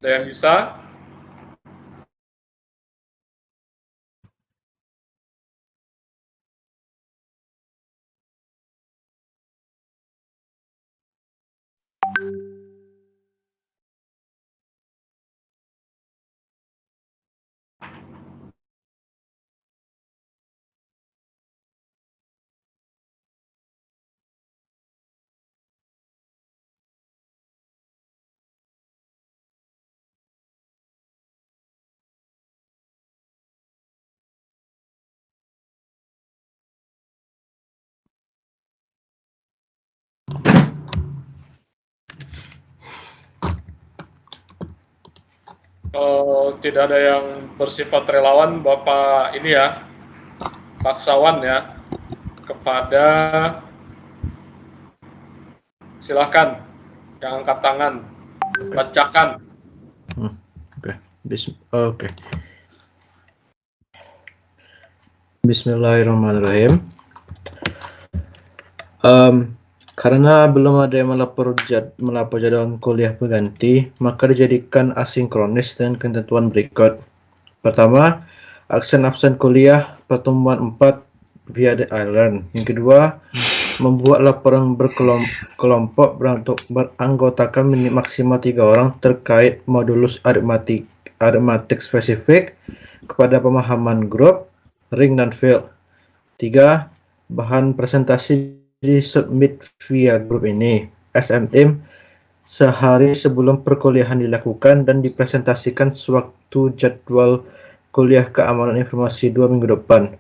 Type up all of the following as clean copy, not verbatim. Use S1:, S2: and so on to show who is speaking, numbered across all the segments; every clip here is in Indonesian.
S1: Ada yang bisa? Kalau tidak ada yang bersifat relawan, Bapak ini ya, paksawan ya, kepada silahkan yang angkat tangan, bacakan.
S2: Oke. Oke. Bismillahirrahmanirrahim. Karena belum ada yang melapor jadwal kuliah pengganti, maka dijadikan asinkronis dengan ketentuan berikut. Pertama, absen kuliah pertemuan 4 via The Island. Yang kedua, membuat laporan berkelompok beranggotakan maksimal 3 orang terkait modulus aritmatik spesifik kepada pemahaman grup, ring, dan field. 3. Bahan presentasi disubmit via grup ini, SMTim, sehari sebelum perkuliahan dilakukan dan dipresentasikan sewaktu jadwal kuliah keamanan informasi 2 minggu depan.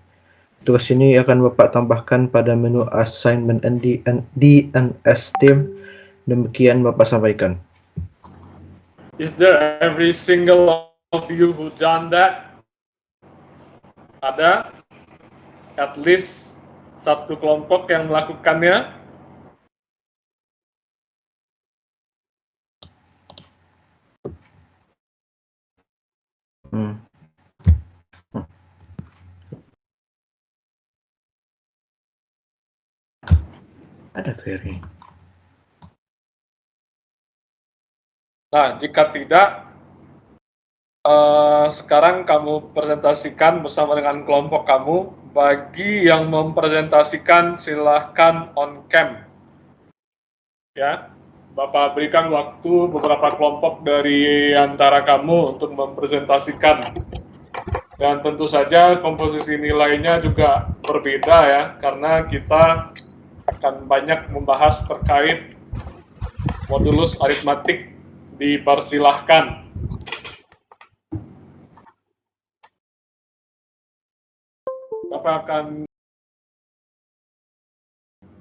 S2: Tugas ini akan Bapak tambahkan pada menu assignment DNS team. Demikian Bapak sampaikan.
S1: Is there every single of you who done that? Ada at least satu kelompok yang melakukannya.
S2: Ada Ferry.
S1: Nah, jika tidak, sekarang kamu presentasikan bersama dengan kelompok kamu. Bagi yang mempresentasikan, silahkan on cam. Ya, Bapak berikan waktu beberapa kelompok dari antara kamu untuk mempresentasikan. Dan tentu saja komposisi nilainya juga berbeda ya, karena kita akan banyak membahas terkait modulus aritmatik. Dipersilahkan. Bapak akan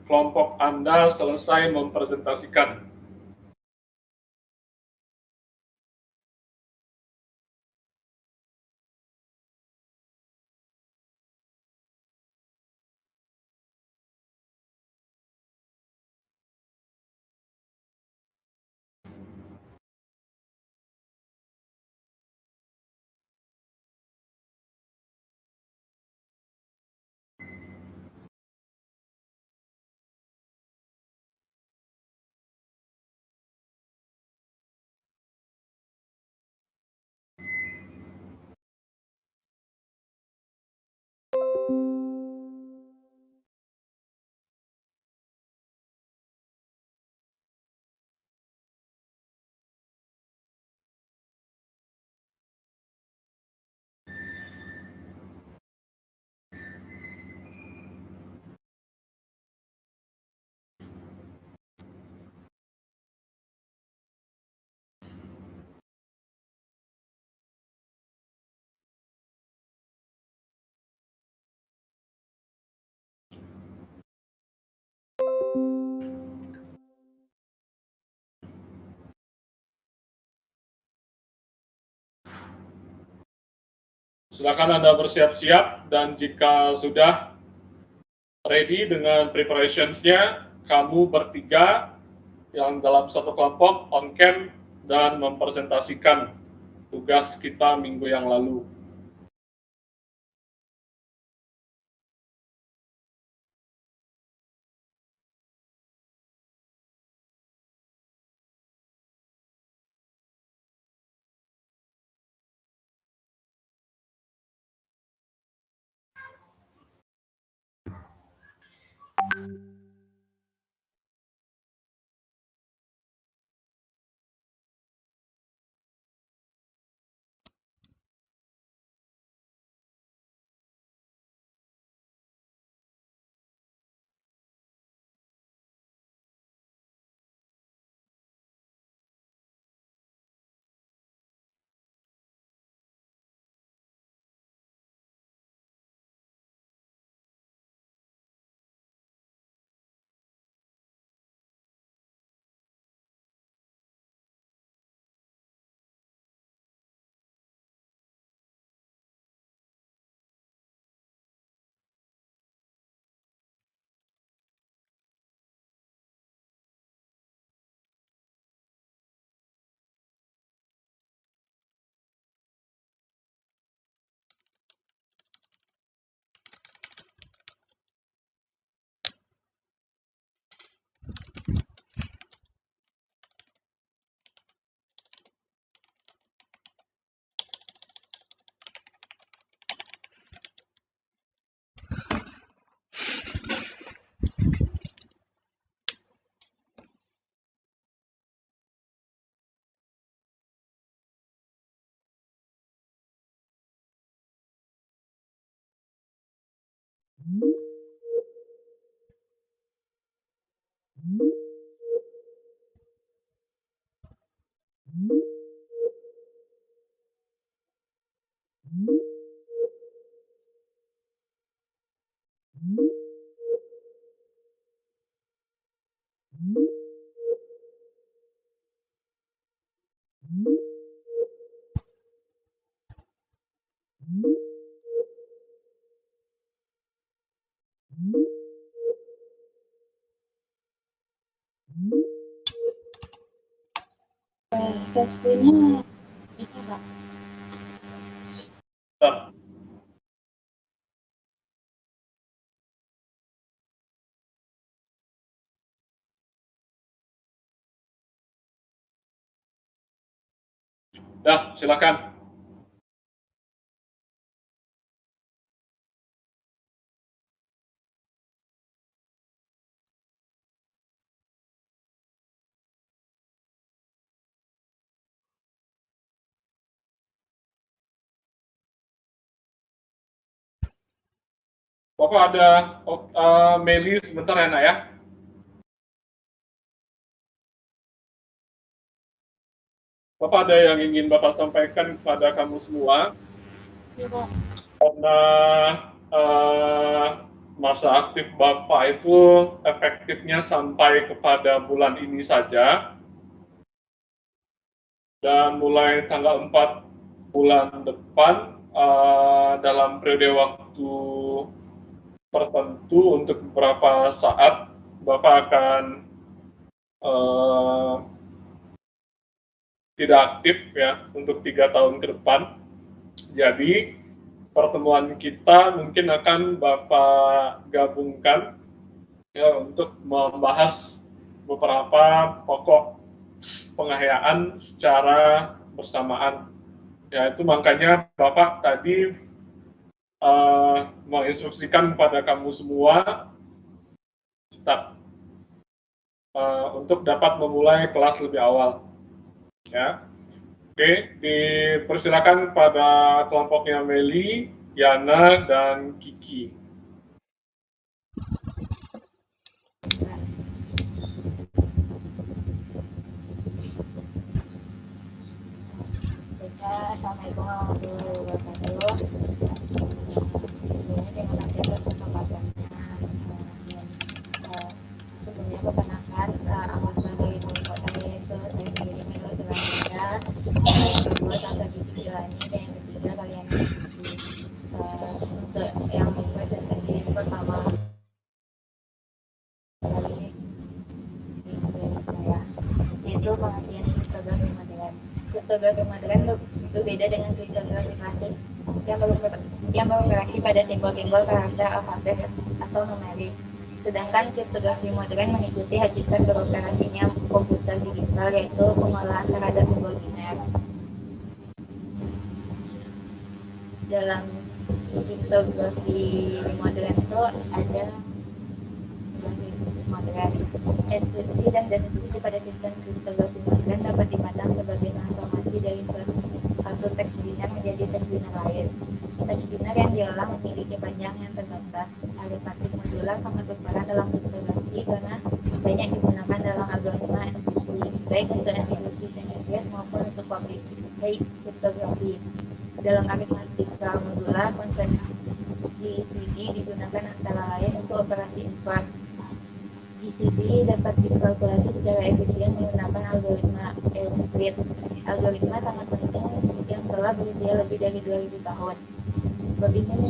S1: kelompok Anda selesai mempresentasikan. Silakan Anda bersiap-siap, dan jika sudah ready dengan preparationsnya, kamu bertiga yang dalam satu kelompok on cam dan mempresentasikan tugas kita minggu yang lalu.
S3: Share screen-nya bisa Kak?
S1: Bentar. Dah, silakan. Bapak ada Meli sebentar ya, Nak ya. Bapak ada yang ingin Bapak sampaikan kepada kamu semua.
S3: Iya Pak.
S1: Karena masa aktif Bapak itu efektifnya sampai kepada bulan ini saja. Dan mulai tanggal 4 bulan depan dalam periode waktu tertentu untuk beberapa saat Bapak akan tidak aktif ya untuk 3 tahun ke depan. Jadi pertemuan kita mungkin akan Bapak gabungkan ya untuk membahas beberapa pokok pengahyaan secara bersamaan. Ya itu makanya Bapak tadi menginstruksikan kepada kamu semua untuk dapat memulai kelas lebih awal. Ya. Oke, dipersilakan pada kelompoknya Meli, Yana, dan Kiki.
S3: Assalamualaikum warahmatullahi wabarakatuh. Sebelumnya terima kasih atas kesempatannya. Sebelumnya perkenalkan, anggota dari kelompok saya itu saya sendiri Melo Selandia. Yang kedua Tante Kiki Jelani dan yang ketiga kalian untuk yang membuat sesi pertama kali ini saya yaitu pengertian kriptografi modern. Kriptografi modern berbeda dengan kriptografi klasik yang berorientasi pada simbol-simbol karakter alfabet atau numerik. Sedangkan kriptografi modern mengikuti hakikat beroperasinya komputer digital, yaitu pengolahan terhadap simbol biner. Dalam kriptografi modern itu ada modern. Eksekusi dan deduksi pada sistem kriptografi modern dapat dipandang sebagai transformasi dari suatu teks binar menjadi teks binar lain. Teks binar yang diolah memiliki panjang yang terbatas. Alifatik modular sangat berperan dalam kriptografi karena banyak digunakan dalam algoritma enkripsi, baik untuk enkripsi simetris maupun untuk public key kriptografi. Dalam aritmatika modular, konsep GCD digunakan antara lain untuk operasi invers. GCD dapat dikalkulasi secara efisien menggunakan algoritma Euclid. Algoritma sangat penting yang telah berusia lebih dari 2000 tahun. Bab ini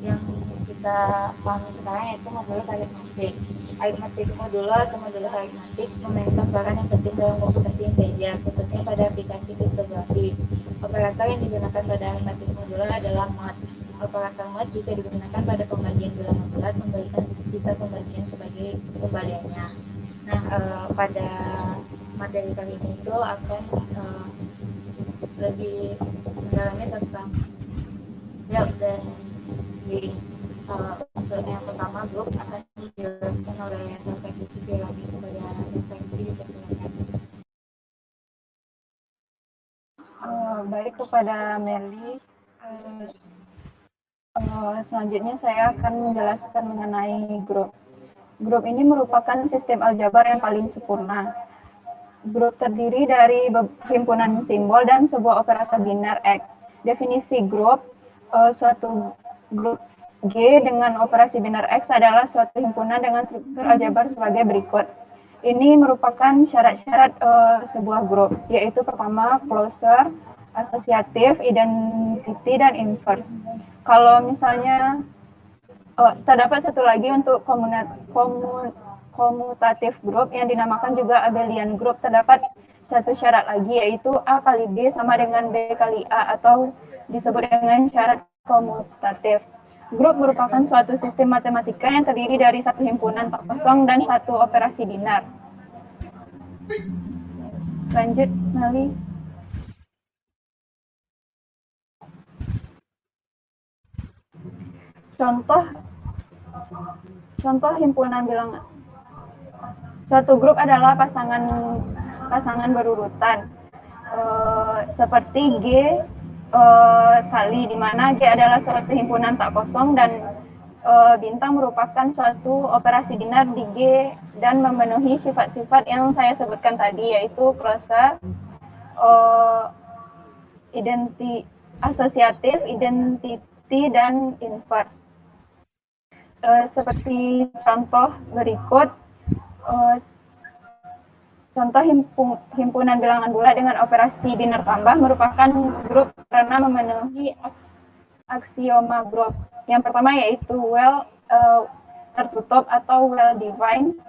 S3: yang kita pahami sekarang yaitu modulus aritmatik. Aritmatik modulo atau modulus aritmatik memainkan peran yang penting dalam komputasi integer, khususnya pada aplikasi kriptografi. Operator yang digunakan pada aritmatik modulo adalah mod. Operator mod jika digunakan pada pembagian bilangan bulat memberikan sisa pembagian sebagai kembaliannya. Nah, pada materi kali ini itu akan lebih mendalami tentang block dan link. Untuk yang pertama, grup akan dijelaskan oleh Dr. Kiki lagi kepada Dr. Kiki dipersilakan.
S4: Baik, kepada Meli. Selanjutnya saya akan menjelaskan mengenai grup. Grup ini merupakan sistem aljabar yang paling sempurna. Grup terdiri dari himpunan simbol dan sebuah operator binar X. Definisi grup, suatu grup G dengan operasi binar X adalah suatu himpunan dengan struktur aljabar sebagai berikut. Ini merupakan syarat-syarat sebuah grup, yaitu pertama closure, asosiatif, identity, dan inverse. Kalau misalnya terdapat satu lagi untuk komutatif group yang dinamakan juga abelian group, terdapat satu syarat lagi, yaitu A kali B sama dengan B kali A atau disebut dengan syarat komutatif. Grup merupakan suatu sistem matematika yang terdiri dari satu himpunan tak kosong dan satu operasi binar. Lanjut, Mali. Contoh himpunan bilangan. Suatu grup adalah pasangan berurutan, seperti G kali, di mana G adalah suatu himpunan tak kosong dan bintang merupakan suatu operasi binar di G dan memenuhi sifat-sifat yang saya sebutkan tadi, yaitu closure, asosiatif, identity, dan inverse. Seperti contoh berikut, contoh himpunan bilangan bulat dengan operasi binar tambah merupakan grup karena memenuhi aksioma grup. Yang pertama yaitu well tertutup atau well defined,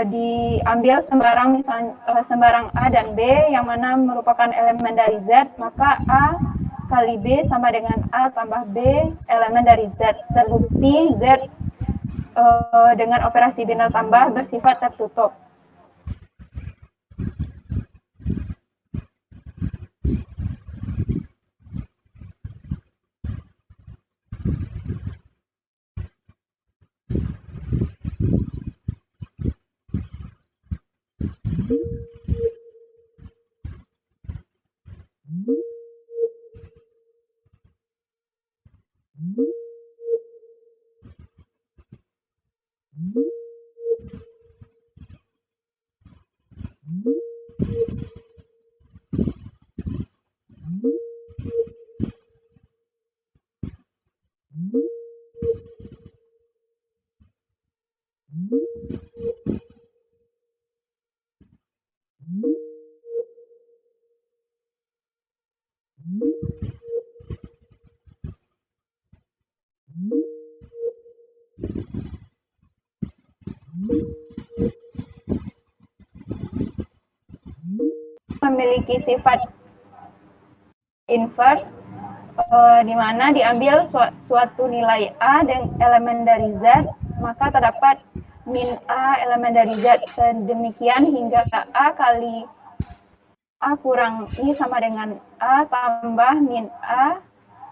S4: diambil sembarang A dan B yang mana merupakan elemen dari Z, maka A kali B sama dengan A tambah B elemen dari Z. Terbukti Z dengan operasi binar tambah bersifat tertutup. Memiliki sifat inverse, di mana diambil suatu nilai A dan elemen dari Z, maka terdapat min A elemen dari Z. Sedemikian hingga A kali A kurang I sama dengan A tambah min A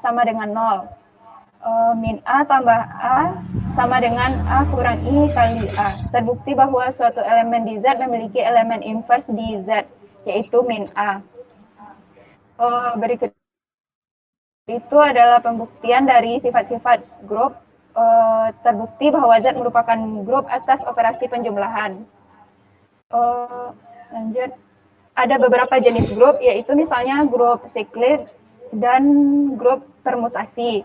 S4: sama dengan 0. Min A tambah A sama dengan A kurang I kali A. Terbukti bahwa suatu elemen di Z memiliki elemen inverse di Z, yaitu min A. Berikut itu adalah pembuktian dari sifat-sifat grup. Terbukti bahwa Z merupakan grup atas operasi penjumlahan. Lanjut. Ada beberapa jenis grup, yaitu misalnya grup siklik dan grup permutasi.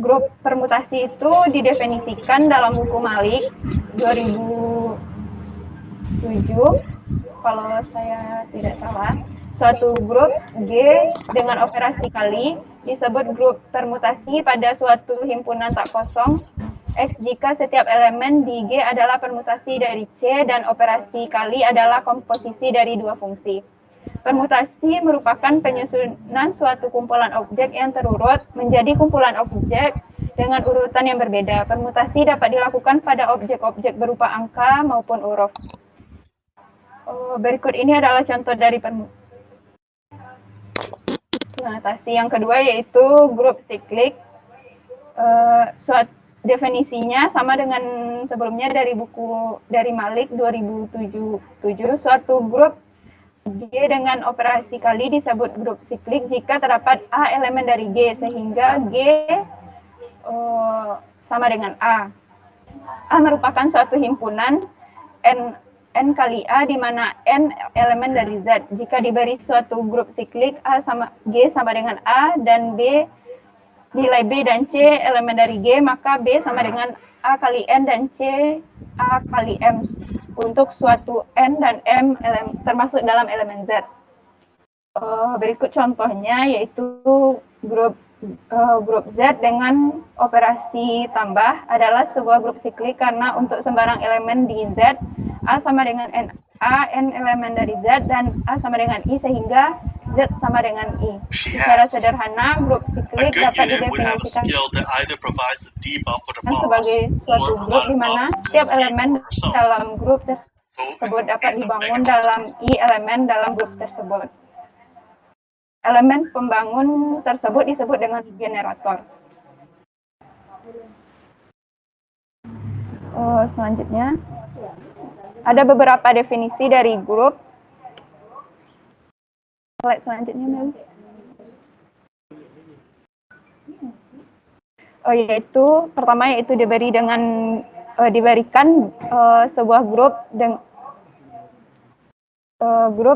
S4: Grup permutasi itu didefinisikan dalam buku Malik 2007, kalau saya tidak salah. Suatu grup G dengan operasi kali disebut grup permutasi pada suatu himpunan tak kosong X jika setiap elemen di G adalah permutasi dari C dan operasi kali adalah komposisi dari dua fungsi. Permutasi merupakan penyusunan suatu kumpulan objek yang terurut menjadi kumpulan objek dengan urutan yang berbeda. Permutasi dapat dilakukan pada objek-objek berupa angka maupun huruf. Berikut ini adalah contoh dari permutasi. Yang kedua yaitu grup siklik. Definisinya sama dengan sebelumnya dari Malik 2007. Suatu grup G dengan operasi kali disebut grup siklik jika terdapat A elemen dari G sehingga G sama dengan A. A merupakan suatu himpunan N kali A di mana N elemen dari Z. Jika diberi suatu grup siklik G sama dengan A dan B nilai B dan C elemen dari G, maka B sama dengan A kali N dan C A kali M untuk suatu N dan M termasuk dalam elemen Z. Berikut contohnya yaitu grup Z dengan operasi tambah adalah sebuah grup siklik karena untuk sembarang elemen di Z A sama dengan N elemen dari Z dan A sama dengan I sehingga Z sama dengan I. Secara sederhana, grup siklik dapat didefinisikan sebagai suatu grup di mana setiap elemen dalam grup tersebut dapat dibangun dalam I elemen dalam grup tersebut. Elemen pembangun tersebut disebut dengan generator. Selanjutnya, ada beberapa definisi dari grup. Slide selanjutnya, Mel. Pertama yaitu diberikan sebuah grup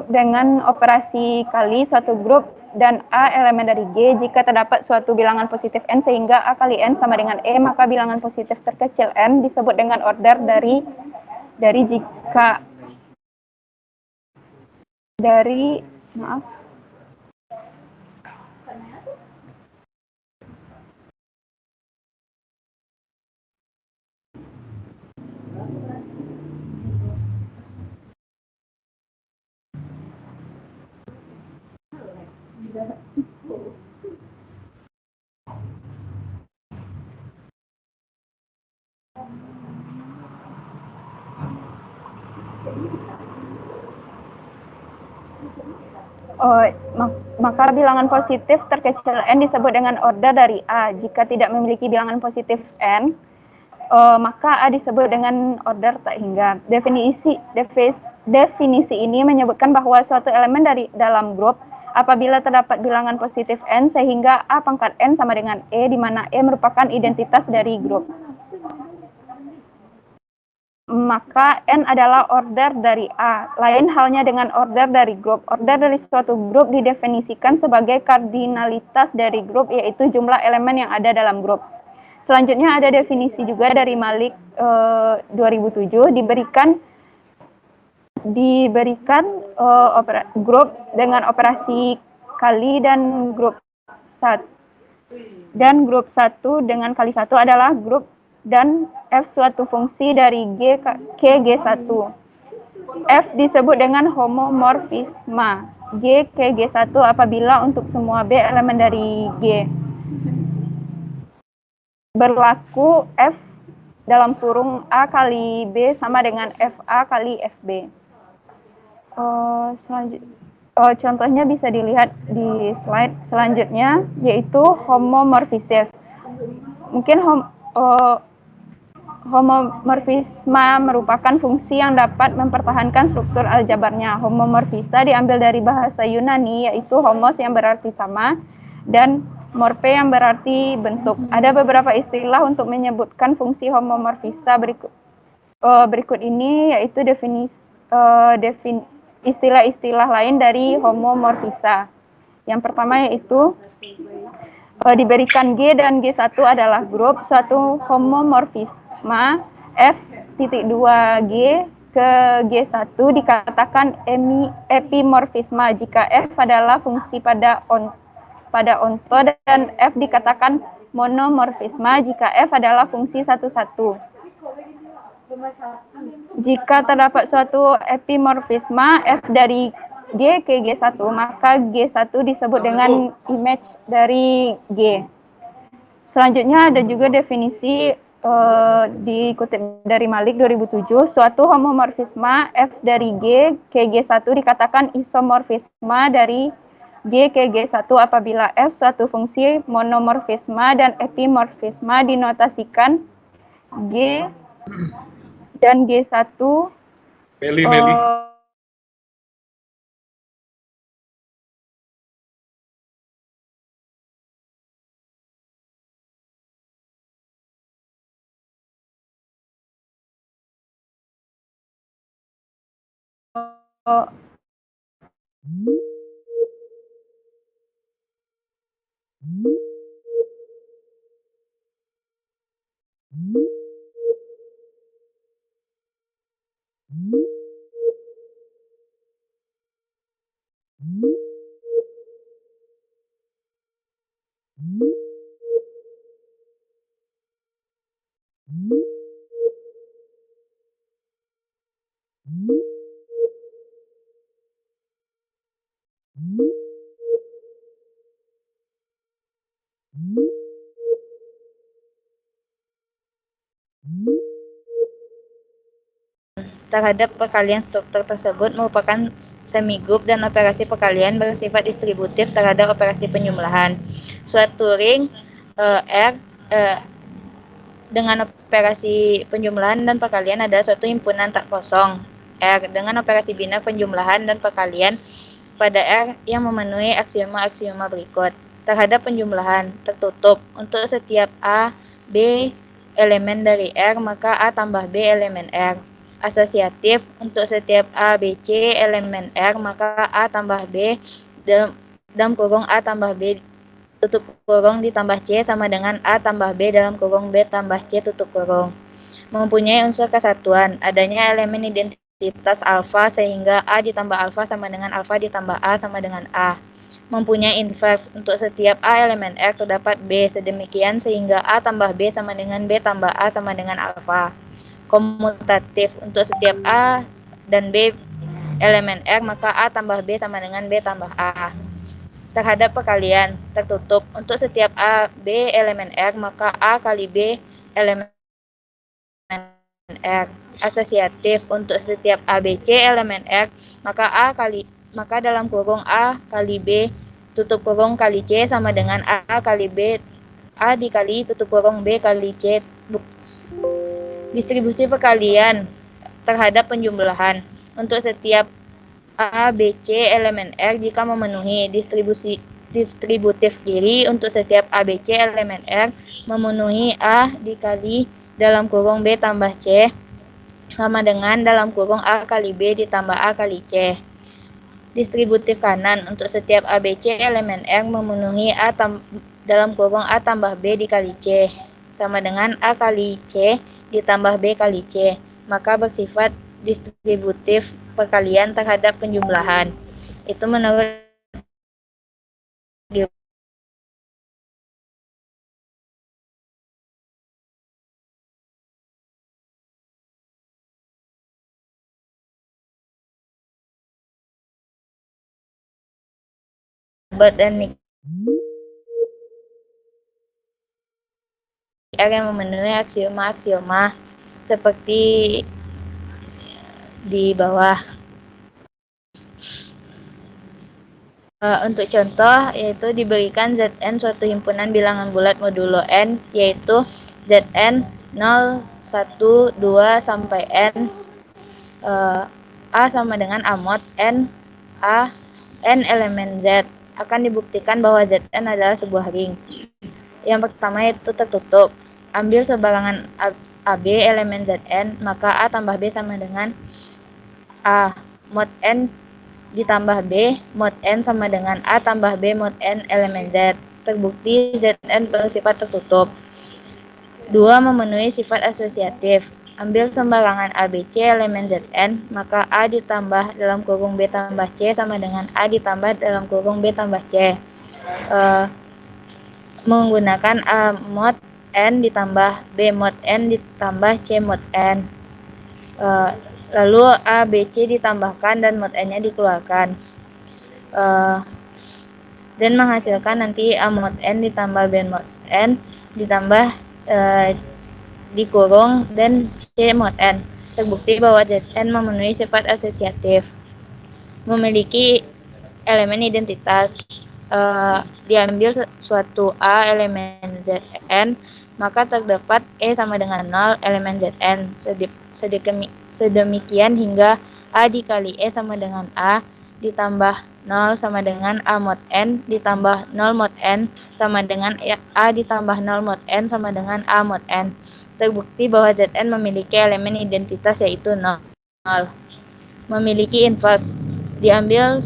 S4: dengan operasi kali suatu grup dan A elemen dari G jika terdapat suatu bilangan positif N sehingga A kali N sama dengan E, maka bilangan positif terkecil N disebut dengan order maka bilangan positif terkecil N disebut dengan order dari A. Jika tidak memiliki bilangan positif N, maka A disebut dengan order tak hingga. Definisi ini menyebutkan bahwa suatu elemen dalam grup apabila terdapat bilangan positif N sehingga A pangkat N sama dengan E, di mana E merupakan identitas dari grup. Maka N adalah order dari A. Lain halnya dengan order dari grup. Order dari suatu grup didefinisikan sebagai kardinalitas dari grup, yaitu jumlah elemen yang ada dalam grup. Selanjutnya ada definisi juga dari Malik 2007, diberikan grup dengan operasi kali dan grup 1 dengan kali 1 adalah grup dan F suatu fungsi dari K G1. F disebut dengan homomorfisma G K G1 apabila untuk semua B elemen dari G berlaku F dalam kurung A kali B sama dengan FA kali FB. Contohnya bisa dilihat di slide selanjutnya, yaitu homomorfises. Mungkin Homomorfisma merupakan fungsi yang dapat mempertahankan struktur aljabarnya. Homomorfisa diambil dari bahasa Yunani, yaitu homos yang berarti sama dan morphe yang berarti bentuk. Ada beberapa istilah untuk menyebutkan fungsi homomorfisa berikut ini, yaitu istilah-istilah lain dari homomorfisa. Yang pertama yaitu diberikan G dan G1 adalah grup suatu homomorfisma F.2G ke G1 dikatakan epimorfisma jika F adalah fungsi pada onto dan F dikatakan monomorfisma jika F adalah fungsi satu-satu. Jika terdapat suatu epimorfisma F dari G ke G1, maka G1 disebut dengan image dari G. Selanjutnya ada juga definisi dikutip dari Malik 2007, suatu homomorfisma F dari G ke G1 dikatakan isomorfisma dari G ke G1 apabila F suatu fungsi monomorfisma dan epimorfisma dinotasikan G dan G1
S1: Meli.
S3: Terhadap perkalian struktur tersebut merupakan semigroup dan operasi perkalian bersifat distributif terhadap operasi penjumlahan. Suatu ring R dengan operasi penjumlahan dan perkalian adalah suatu himpunan tak kosong R dengan operasi bina penjumlahan dan perkalian pada R yang memenuhi aksioma-aksioma berikut. Terhadap penjumlahan tertutup, untuk setiap A, B elemen dari R, maka A tambah B elemen R. Asosiatif, untuk setiap A, B, C elemen R, maka A tambah B dalam kurung A tambah B tutup kurung ditambah C sama dengan A tambah B dalam kurung B tambah C tutup kurung. Mempunyai unsur kesatuan, adanya elemen identitas alfa sehingga A ditambah alfa sama dengan alfa ditambah A sama dengan A. Mempunyai inverse, untuk setiap A elemen R terdapat B, sedemikian sehingga A tambah B sama dengan B tambah A sama dengan alfa. Komutatif, untuk setiap A dan B elemen R, maka A tambah B sama dengan B tambah A. Terhadap perkalian tertutup, untuk setiap A, B elemen R, maka A kali B elemen R. Asosiatif, untuk setiap A, B, C elemen R, maka dalam kurung A kali B tutup kurung kali C sama dengan A kali B A dikali tutup kurung B kali C. Distribusi perkalian terhadap penjumlahan, untuk setiap A, B, C elemen R jika memenuhi distributif kiri, untuk setiap A, B, C elemen R memenuhi A dikali dalam kurung B tambah C sama dengan dalam kurung A kali B ditambah A kali C. Distributif kanan, untuk setiap A, B, C elemen R memenuhi A dalam kurung A tambah B dikali C sama dengan A kali C ditambah B kali C, maka bersifat distributif perkalian terhadap penjumlahan. Itu menurut Gilbert dan Nick R yang memenuhi aksioma-aksioma seperti di bawah. Untuk contoh, yaitu diberikan Zn suatu himpunan bilangan bulat modulo n, yaitu Zn 0, 1, 2, sampai N. A sama dengan A mod N, N elemen Z. Akan dibuktikan bahwa Zn adalah sebuah ring. Yang pertama yaitu tertutup. Ambil sebarangan AB elemen Zn, maka A tambah B sama dengan A mod N ditambah B mod N sama dengan A tambah B mod N elemen Z. Terbukti Zn bersifat tertutup. 2. Memenuhi sifat asosiatif. Ambil sembarangan ABC elemen Zn, maka A ditambah dalam kurung B tambah C sama dengan A ditambah dalam kurung B tambah C. Menggunakan A mod N ditambah B mod N ditambah C mod N. Lalu A, B, C ditambahkan dan mod N-nya dikeluarkan. Dan menghasilkan nanti A mod N ditambah B mod N ditambah dikurung dan C mod N. Terbukti bahwa Zn memenuhi sifat asosiatif. Memiliki elemen identitas. Diambil suatu A elemen Zn, maka terdapat E sama dengan 0 elemen Zn. Sedemikian hingga A dikali E sama dengan A ditambah 0 sama dengan A mod N ditambah 0 mod N sama dengan A ditambah 0 mod N sama dengan A mod N. Terbukti bahwa Zn memiliki elemen identitas yaitu 0. Memiliki inverse. Diambil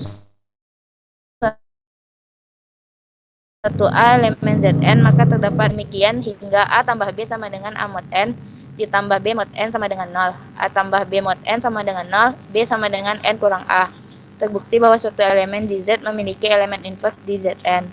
S3: satu A elemen Zn, maka terdapat demikian hingga A tambah B sama dengan A mod N ditambah B mod N sama dengan 0. A tambah B mod N sama dengan 0, B sama dengan N kurang A. Terbukti bahwa suatu elemen di Z memiliki elemen inverse di Zn.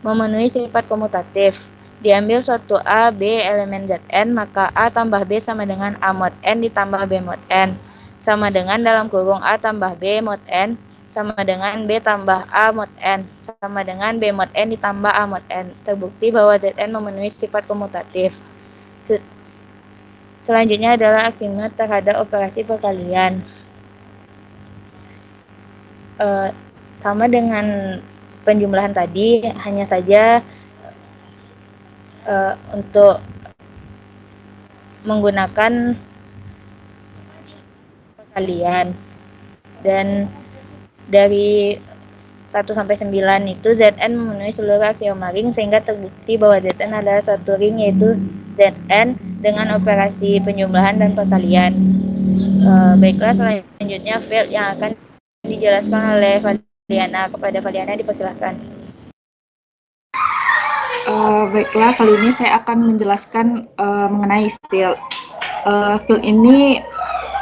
S3: Memenuhi sifat komutatif. Diambil suatu A, B elemen Zn, maka A tambah B sama dengan A mod N ditambah B mod N. Sama dengan dalam kurung A tambah B mod N sama dengan B tambah A mod N sama dengan B mod N ditambah A mod N. Terbukti bahwa Zn memenuhi sifat komutatif. Selanjutnya adalah aksioma terhadap operasi perkalian. Sama dengan penjumlahan tadi, hanya saja untuk menggunakan perkalian. Dan dari 1 sampai 9 itu Zn memenuhi seluruh aksioma ring sehingga terbukti bahwa Zn adalah suatu ring yaitu Zn dengan operasi penjumlahan dan perkalian. Baiklah, selanjutnya field yang akan dijelaskan oleh Valiana. Kepada Valiana dipersilahkan.
S4: Baiklah, kali ini saya akan menjelaskan mengenai field. Field ini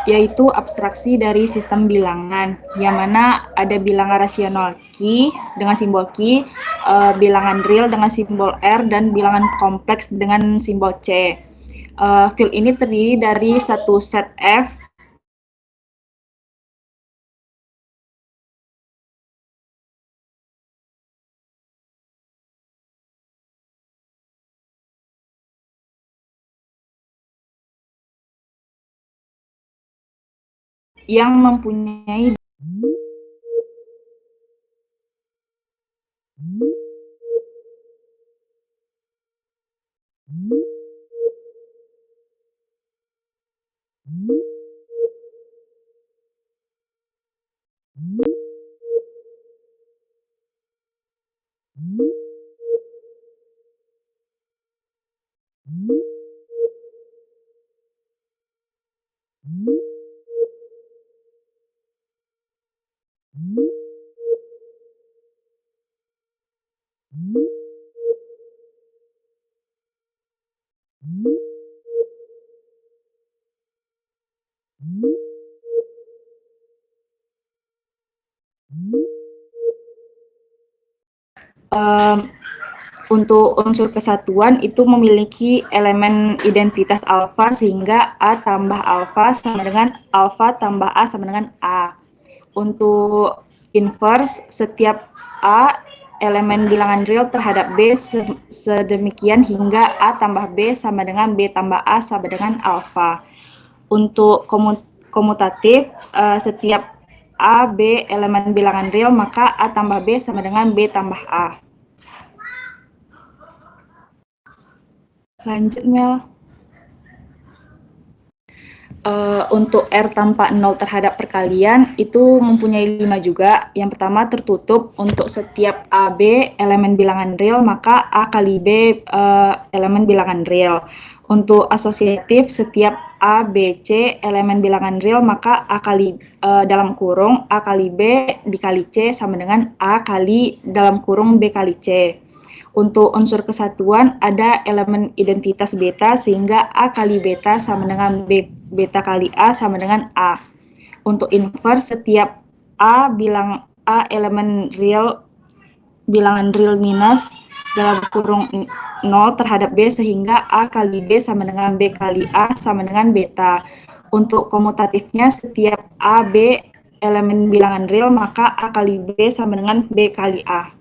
S4: yaitu abstraksi dari sistem bilangan, yang mana ada bilangan rasional Q dengan simbol Q, bilangan real dengan simbol R, dan bilangan kompleks dengan simbol C. Field ini terdiri dari satu set F yang mempunyai untuk unsur kesatuan itu memiliki elemen identitas alfa sehingga A tambah alfa sama dengan alfa tambah A sama dengan A. Untuk inverse, setiap A elemen bilangan real terhadap B sedemikian hingga A tambah B sama dengan B tambah A sama dengan alfa. Untuk komutatif, setiap A, B elemen bilangan real, maka A tambah B sama dengan B tambah A. Lanjut, Mel.
S5: untuk R tanpa 0 terhadap perkalian itu mempunyai 5 juga. Yang pertama tertutup untuk setiap AB elemen bilangan real, maka A kali B elemen bilangan real. Untuk asosiatif setiap A, B, C elemen bilangan real, maka A kali dalam kurung A kali B dikali C sama dengan A kali dalam kurung B kali C. Untuk unsur kesatuan ada elemen identitas beta sehingga A kali beta sama dengan beta kali A sama dengan A. Untuk inverse setiap A elemen real bilangan real minus dalam kurung 0 terhadap B sehingga A kali B sama dengan B kali A sama dengan beta. Untuk komutatifnya setiap A, B elemen bilangan real maka A kali B sama dengan B kali A.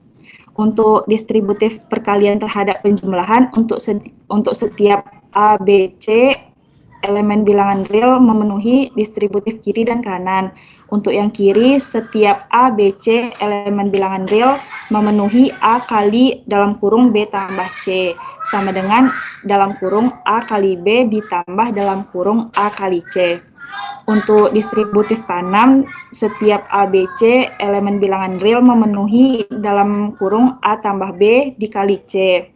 S5: Untuk distributif perkalian terhadap penjumlahan untuk setiap A, B, C elemen bilangan real memenuhi distributif kiri dan kanan. Untuk yang kiri setiap A, B, C elemen bilangan real memenuhi A kali dalam kurung B tambah C sama dengan dalam kurung A kali B ditambah dalam kurung A kali C. Untuk distributif kanan, setiap A, B, C elemen bilangan real memenuhi dalam kurung A tambah B dikali C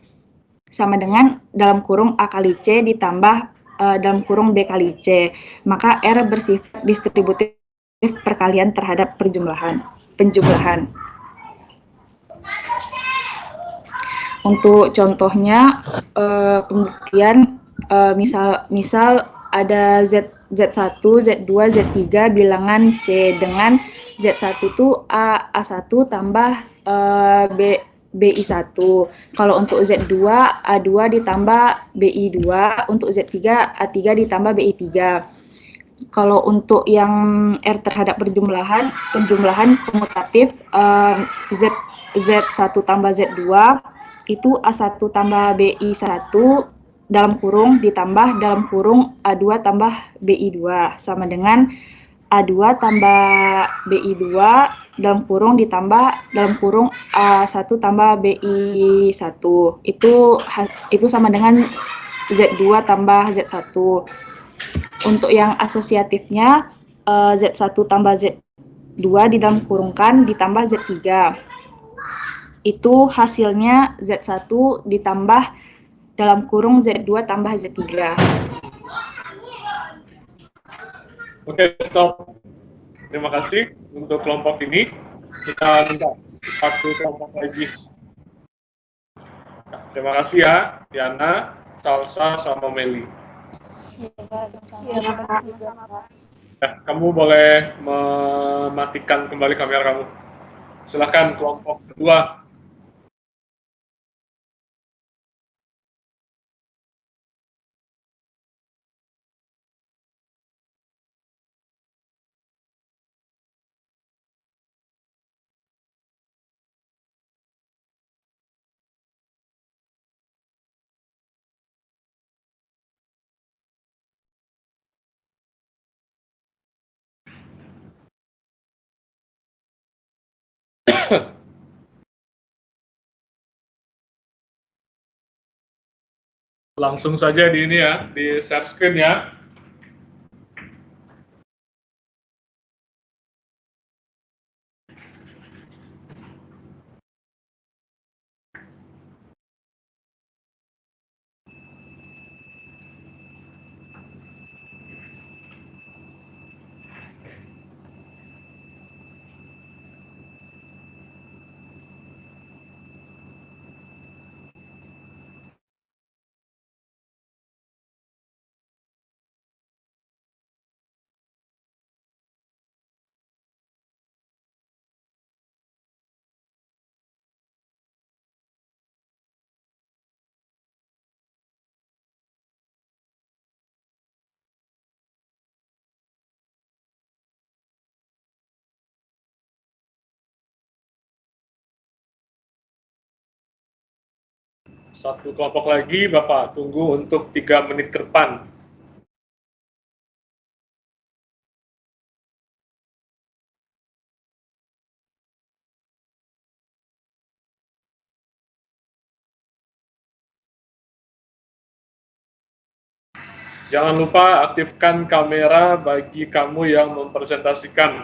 S5: sama dengan dalam kurung A kali C ditambah dalam kurung B kali C. Maka R bersifat distributif perkalian terhadap penjumlahan. Untuk contohnya pembuktian misal ada Z1, Z2, Z3 bilangan C dengan Z1 itu A1 tambah BI1. Kalau untuk Z2, A2 ditambah BI2, untuk Z3, A3 ditambah BI3. Kalau untuk yang R terhadap penjumlahan komutatif Z1 tambah Z2 itu A1 tambah BI1 dalam kurung ditambah dalam kurung A2 tambah BI2 sama dengan A2 tambah BI2 dalam kurung ditambah dalam kurung A1 tambah BI1. Itu sama dengan Z2 tambah Z1. Untuk yang asosiatifnya Z1 tambah Z2 di dalam kurungkan ditambah Z3. Itu hasilnya Z1 ditambah dalam kurung Z2 tambah Z3.
S1: Oke, stop. Terima kasih untuk kelompok ini. Kita minta satu kelompok lagi. Terima kasih ya, Diana, Salsa, sama Meli. Ya, kamu boleh mematikan kembali kamera kamu. Silakan kelompok kedua. Langsung saja di ini ya, di share screen ya. Satu kelompok lagi, Bapak tunggu untuk 3 menit ke depan. Jangan lupa aktifkan kamera bagi kamu yang mempresentasikan.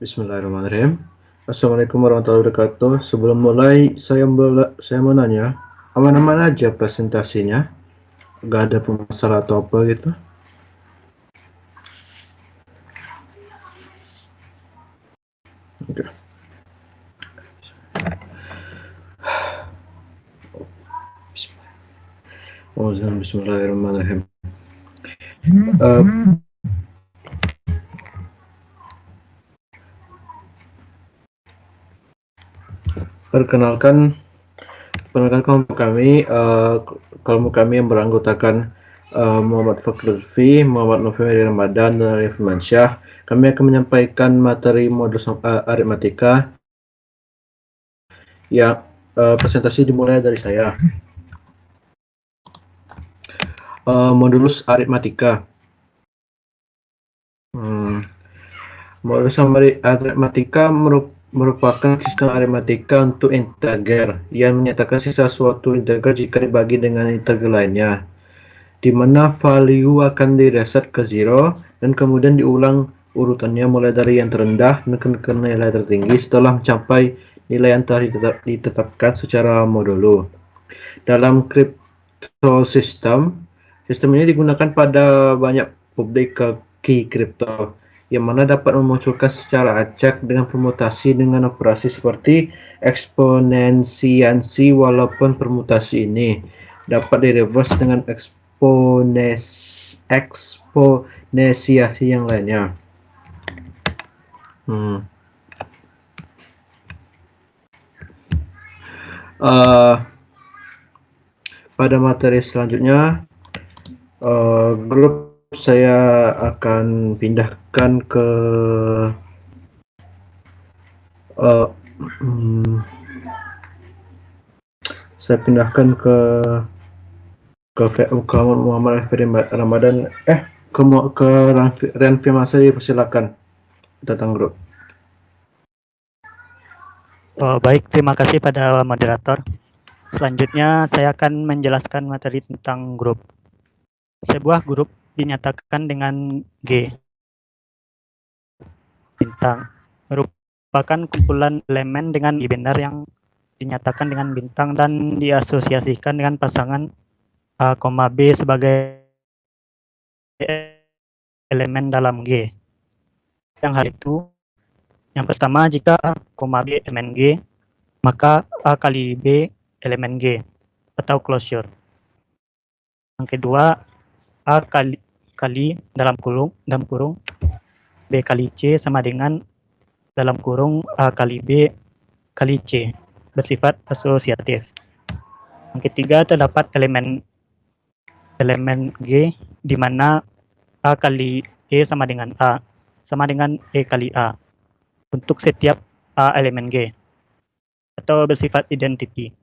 S2: Bismillahirrahmanirrahim. Assalamualaikum warahmatullahi wabarakatuh. Sebelum mulai, saya mau nanya, aman-aman aja presentasinya? Gak ada masalah atau apa gitu? Oke. Bismillahirrahmanirrahim. Perkenalkan kelompok kami. Kelompok kami yang beranggotakan Muhammad Fakhr Lutfi, Muhammad Novi Ramadan, dan Arif Mansyah. Kami akan menyampaikan materi modus aritmatika yang presentasi dimulai dari saya. Modulus aritmatika. Modulus aritmatika merupakan sistem aritmatika untuk integer yang menyatakan sisa suatu integer jika dibagi dengan integer lainnya, di mana value akan direset ke 0 dan kemudian diulang urutannya mulai dari yang terendah ke nilai tertinggi setelah mencapai nilai yang telah ditetapkan secara modulo. Dalam crypto sistem ini digunakan pada banyak public key crypto, yang mana dapat memunculkan secara acak dengan permutasi dengan operasi seperti eksponensiasi, walaupun permutasi ini dapat direverse dengan eksponensiasi yang lainnya. Pada materi selanjutnya, grup saya akan pindahkan ke Muhammad Ramadan, ke Renfi Masai, persilakan datang grup.
S6: Baik, terima kasih pada moderator. Selanjutnya saya akan menjelaskan materi tentang grup. Sebuah grup dinyatakan dengan G. Bintang merupakan kumpulan elemen dengan binar yang dinyatakan dengan bintang dan diasosiasikan dengan pasangan A, B sebagai elemen dalam G. Yang hal itu, yang pertama, jika A, B elemen G, maka A kali B elemen G atau closure. Yang kedua, A kali dalam kurung B kali C sama dengan dalam kurung A kali B kali C, bersifat asosiatif. Yang ketiga, terdapat elemen G di mana A kali E sama dengan A sama dengan E kali A untuk setiap A elemen G atau bersifat identity.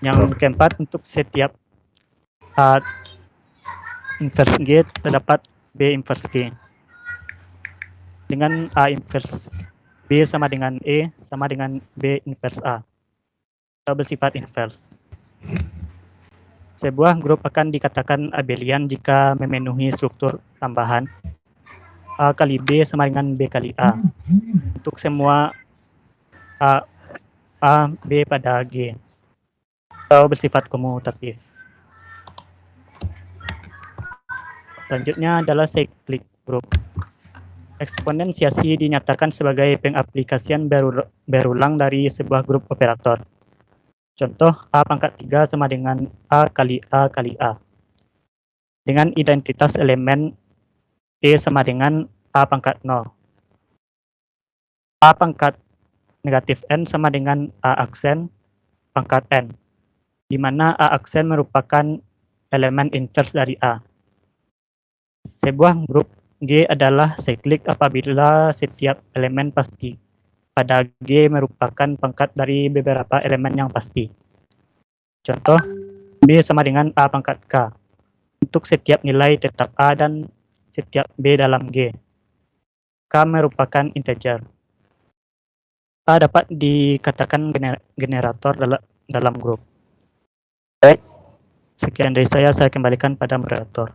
S6: Yang keempat, untuk setiap A inverse G terdapat B inverse G dengan A inverse B sama dengan E sama dengan B inverse A atau bersifat inverse. Sebuah grup akan dikatakan abelian jika memenuhi struktur tambahan A kali B sama dengan B kali A untuk semua A, B pada G atau bersifat komutatif. Selanjutnya adalah cyclic group. Eksponensiasi dinyatakan sebagai pengaplikasian berulang dari sebuah grup operator. Contoh, A pangkat 3 sama dengan A kali A kali A. Dengan identitas elemen E sama dengan A pangkat 0. A pangkat negatif N sama dengan A aksen pangkat N, di mana A aksen merupakan elemen inverse dari A. Sebuah grup G adalah cyclic apabila setiap elemen pasti pada G merupakan pangkat dari beberapa elemen yang pasti. Contoh, B sama dengan A pangkat K untuk setiap nilai tetap A dan setiap B dalam G. K merupakan integer. A dapat dikatakan generator dalam grup. Baik, sekian dari saya kembalikan pada moderator.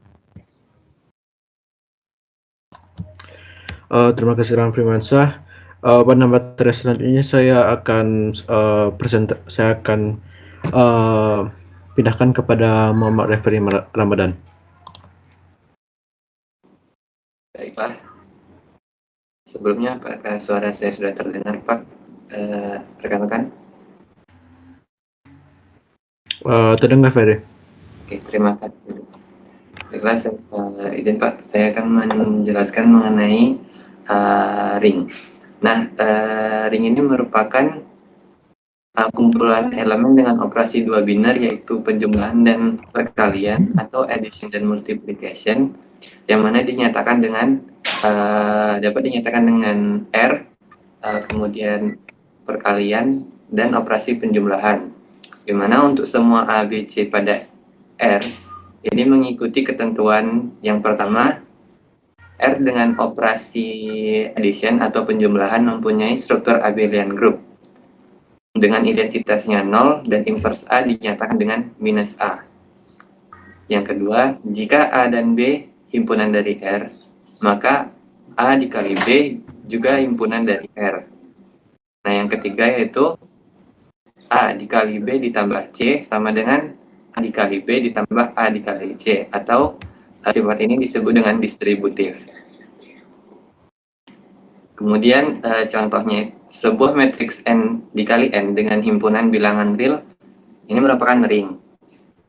S2: Terima kasih Ram Firmansyah. Pada materi selanjutnya saya akan pindahkan kepada Muhammad Referi Ramadan.
S7: Baiklah. Sebelumnya, apakah suara saya sudah terdengar, Pak? Rekan-rekan?
S2: Terdengar, Ferry.
S7: Oke, terima kasih. Baiklah, izin Pak, saya akan menjelaskan mengenai ring. Nah, ring ini merupakan kumpulan elemen dengan operasi dua biner, yaitu penjumlahan dan perkalian atau addition dan multiplication, yang mana dinyatakan dengan dapat dinyatakan dengan R, kemudian perkalian dan operasi penjumlahan. Di mana untuk semua A, B, C pada R ini mengikuti ketentuan yang pertama, R dengan operasi addition atau penjumlahan mempunyai struktur abelian group dengan identitasnya 0 dan inverse A dinyatakan dengan minus A. Yang kedua, jika A dan B himpunan dari R, maka A dikali B juga himpunan dari R. Nah, yang ketiga yaitu A dikali B ditambah C sama dengan A dikali B ditambah A dikali C, atau sifat ini disebut dengan distributif. Kemudian contohnya, sebuah matriks N dikali N dengan himpunan bilangan real ini merupakan ring.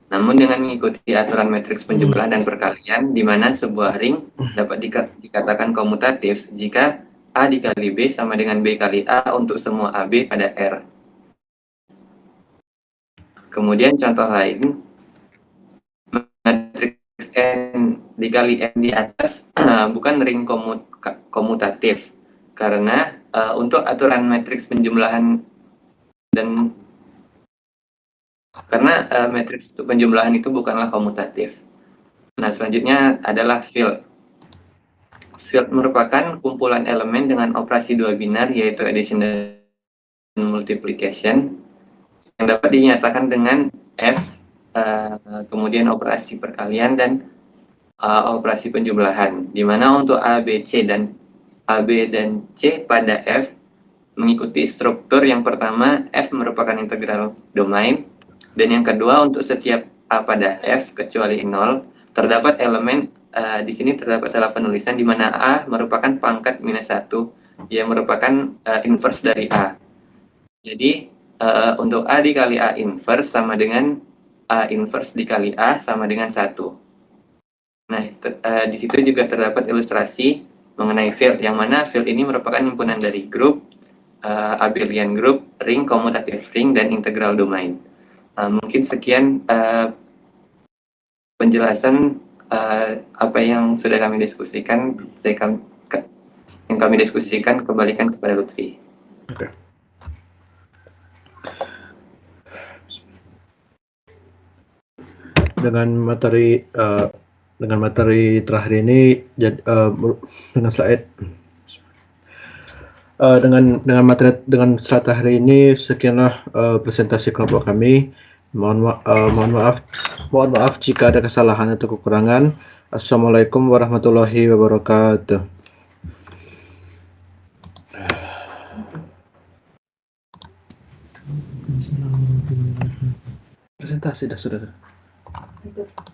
S7: Namun dengan mengikuti aturan matriks penjumlahan dan perkalian, di mana sebuah ring dapat dikatakan komutatif jika A dikali B sama dengan B kali A untuk semua AB pada R. Kemudian contoh lain, matriks N dikali N di atas bukan ring komutatif, karena untuk aturan matriks penjumlahan dan karena matriks penjumlahan itu bukanlah komutatif. Nah, selanjutnya adalah field. Field merupakan kumpulan elemen dengan operasi dua biner, yaitu addition dan multiplication, yang dapat dinyatakan dengan F, kemudian operasi perkalian dan operasi penjumlahan, di mana untuk A, B, C dan AB dan C pada F mengikuti struktur yang pertama, F merupakan integral domain, dan yang kedua untuk setiap A pada F kecuali 0 terdapat elemen di sini terdapat dalam penulisan di mana A merupakan pangkat minus 1 yang merupakan inverse dari A. Jadi untuk A dikali A inverse sama dengan A inverse dikali A sama dengan 1. Nah, di situ juga terdapat ilustrasi mengenai field, yang mana field ini merupakan himpunan dari grup, abelian group, ring, commutative ring, dan integral domain. Mungkin sekian penjelasan apa yang sudah kami diskusikan. Yang kami diskusikan kembalikan kepada Lutfi.
S2: Oke. Dengan materi terakhir ini, dengan slide dengan slide terakhir ini, sekianlah presentasi kelompok kami. Mohon maaf jika ada kesalahan atau kekurangan. Assalamualaikum warahmatullahi wabarakatuh. Presentasi sudah.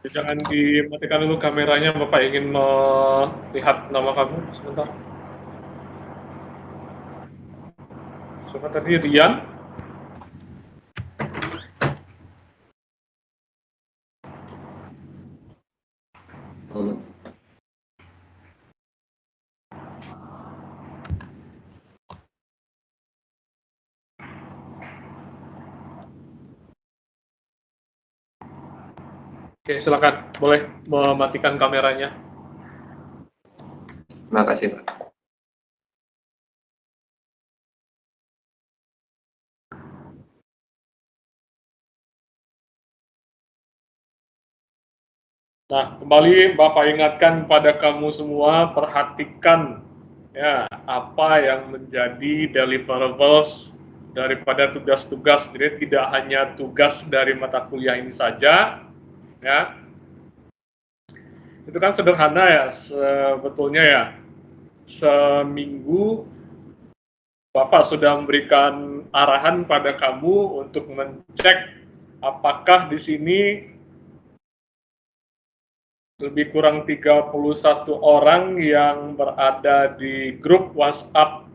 S1: Jangan dimatikan dulu kameranya, Bapak ingin melihat nama kamu sebentar. Siapa tadi? Rian? Oke, silakan. Boleh mematikan kameranya.
S7: Terima kasih, Pak.
S1: Nah, kembali Bapak ingatkan pada kamu semua, perhatikan ya apa yang menjadi deliverables daripada tugas-tugas. Jadi tidak hanya tugas dari mata kuliah ini saja, ya. Itu kan sederhana ya sebetulnya ya. Seminggu Bapak sudah memberikan arahan pada kamu untuk mengecek apakah di sini lebih kurang 31 orang yang berada di grup WhatsApp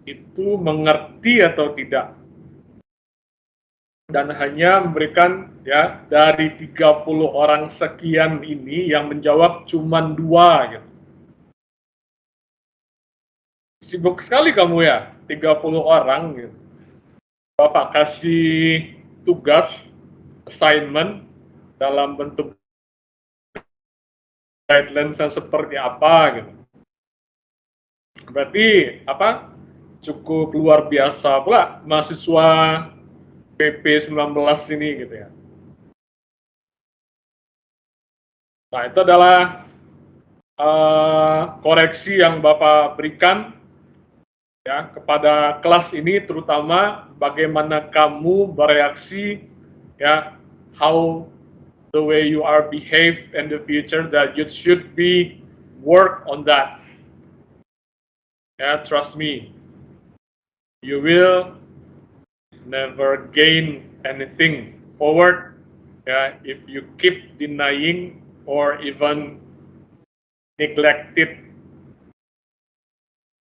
S1: itu mengerti atau tidak. Dan hanya memberikan ya dari 30 orang sekian ini yang menjawab cuma 2 gitu. Sibuk sekali kamu ya, 30 orang gitu. Bapak kasih tugas, assignment dalam bentuk guidelines yang seperti apa gitu. Berarti apa? Cukup luar biasa pula mahasiswa PP 19 ini gitu ya. Nah, itu adalah koreksi yang Bapak berikan ya kepada kelas ini, terutama bagaimana kamu bereaksi ya, how the way you are behave in the future, that you should be work on that. Yeah, trust me, you will never gain anything forward if you keep denying or even neglected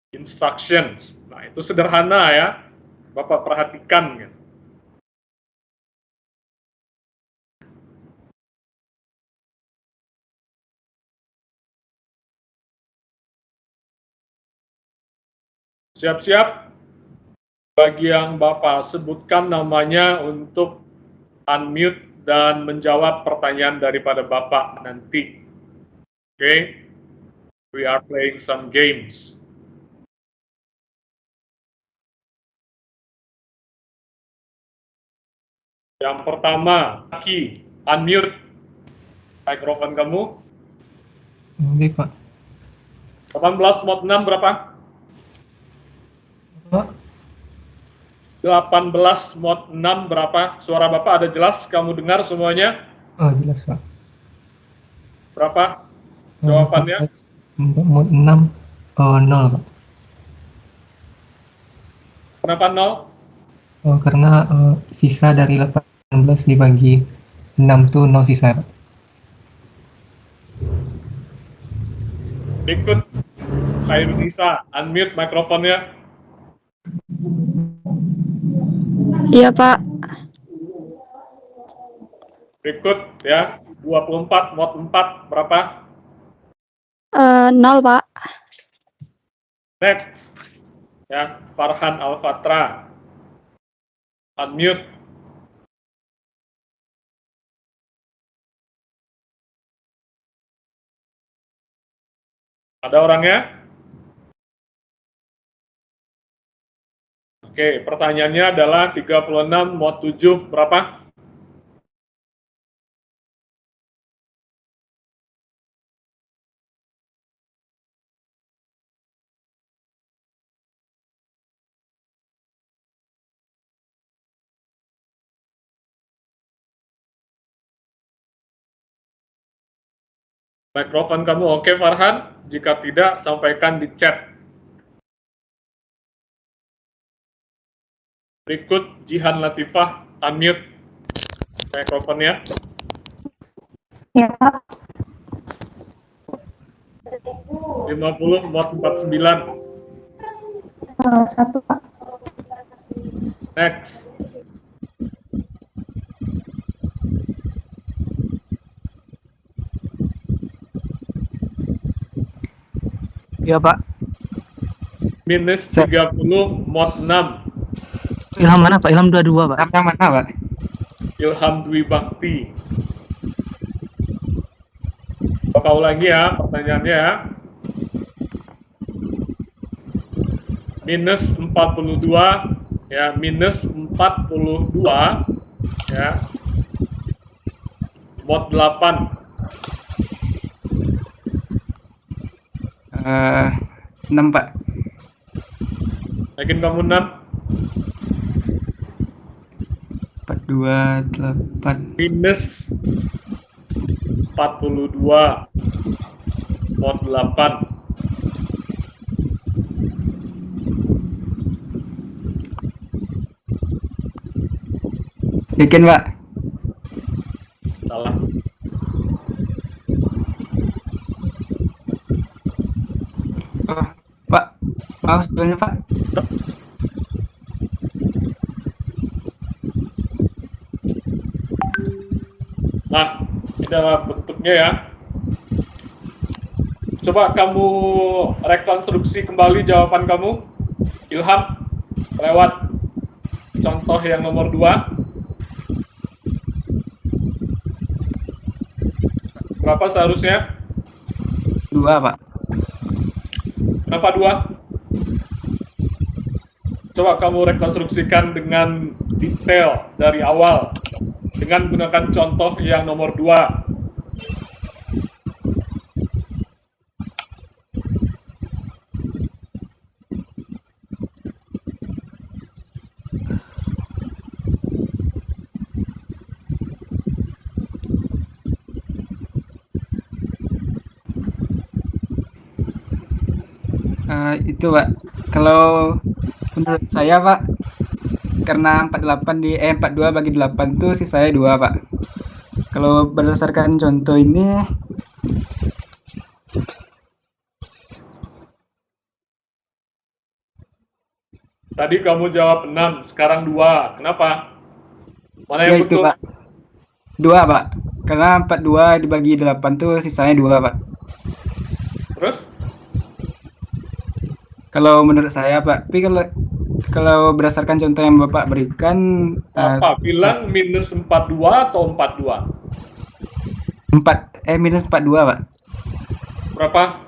S1: instructions. Nah, itu sederhana ya, Bapak perhatikan ya. Siap-siap, bagi yang Bapak sebutkan namanya untuk unmute dan menjawab pertanyaan daripada Bapak nanti. Oke, we are playing some games. Yang pertama, Aki, unmute mikrofon kamu.
S8: Baik, Pak.
S1: 18 mod 6 berapa?
S8: Pak.
S1: 18 mod 6 berapa? Suara Bapak ada jelas? Kamu dengar semuanya?
S8: Oh, jelas, Pak.
S1: Berapa jawabannya?
S8: Mod 6, 0, Pak.
S1: Kenapa 0?
S8: Oh, karena sisa dari 18 dibagi 6 tuh 0 sisa, Pak.
S1: Ikut Khairunisa, unmute mikrofonnya.
S9: Iya, Pak.
S1: Berikut ya, 24 mod 4 berapa?
S9: 0, Pak.
S1: Next. Ya, Farhan Al-Fatra. Unmute. Ada orangnya? Oke, pertanyaannya adalah 36 mod 7 berapa? Mikrofon kamu oke, Farhan? Jika tidak, sampaikan di chat. Berikut Jihan Latifah, unmute mikrofonnya.
S4: Ya, Pak.
S1: 50 mod 49.
S4: 1, Pak.
S1: Next.
S6: Iya, Pak.
S1: Minus 30 mod 6.
S6: Ilham mana, Pak? Ilham 22, Pak.
S8: Yang mana, Pak?
S1: Ilham Dwi Bakti. Bapak ulangi ya pertanyaannya ya. Minus 42 ya, minus 42 ya. Mod 8.
S8: 6, Pak.
S1: Yakin kamu 6?
S8: 428.
S1: Minus 42 mod 8.
S8: Yakin, Pak?
S1: Salah.
S8: Oh, Pak. Maaf sebelumnya, Pak.
S1: Nah, ini adalah bentuknya ya. Coba kamu rekonstruksi kembali jawaban kamu, Ilham, lewat contoh yang nomor 2. Berapa seharusnya?
S8: 2, Pak.
S1: Kenapa 2? Coba kamu rekonstruksikan dengan detail dari awal dengan menggunakan contoh yang nomor 2.
S8: Itu, Pak. Kalau menurut saya, Pak, karena 42 bagi 8 tuh sisanya 2, Pak. Kalau berdasarkan contoh ini,
S1: Tadi kamu jawab 6, sekarang 2. Kenapa? Mana
S8: ya
S1: yang
S8: itu,
S1: betul?
S8: Pak. 2, Pak. Karena 42 dibagi 8 tuh sisanya 2, Pak.
S1: Terus?
S8: Kalau menurut saya, Pak. Tapi kalau berdasarkan contoh yang Bapak berikan,
S1: Apa? Bilang minus 42 atau 42?
S8: minus 42, Pak.
S1: Berapa?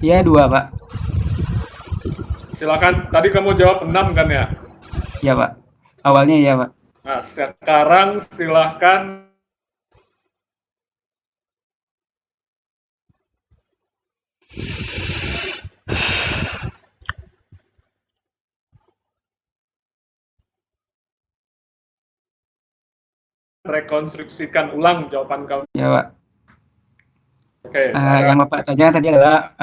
S8: Iya, 2, Pak.
S1: Silakan. Tadi kamu jawab 6 kan ya?
S8: Iya, Pak. Awalnya iya, Pak.
S1: Nah, sekarang silahkan rekonstruksikan ulang jawaban kamu.
S8: Iya, Pak.
S1: Oke,
S8: Yang Bapak tanya tadi adalah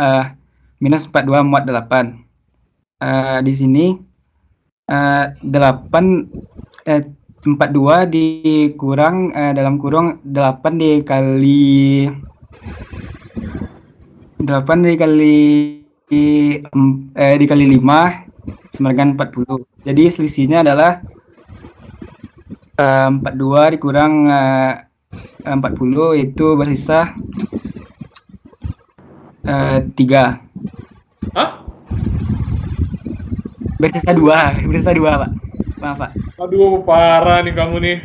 S8: minus 42 mod 8. Di sini 42 dikurang dalam kurung 8 dikali 5 sama dengan 40. Jadi selisihnya adalah 42 dikurang 40 itu bersisa 3.
S1: Hah?
S8: Bersisa 2, Pak. Maaf, Pak.
S1: Aduh, parah nih kamu nih.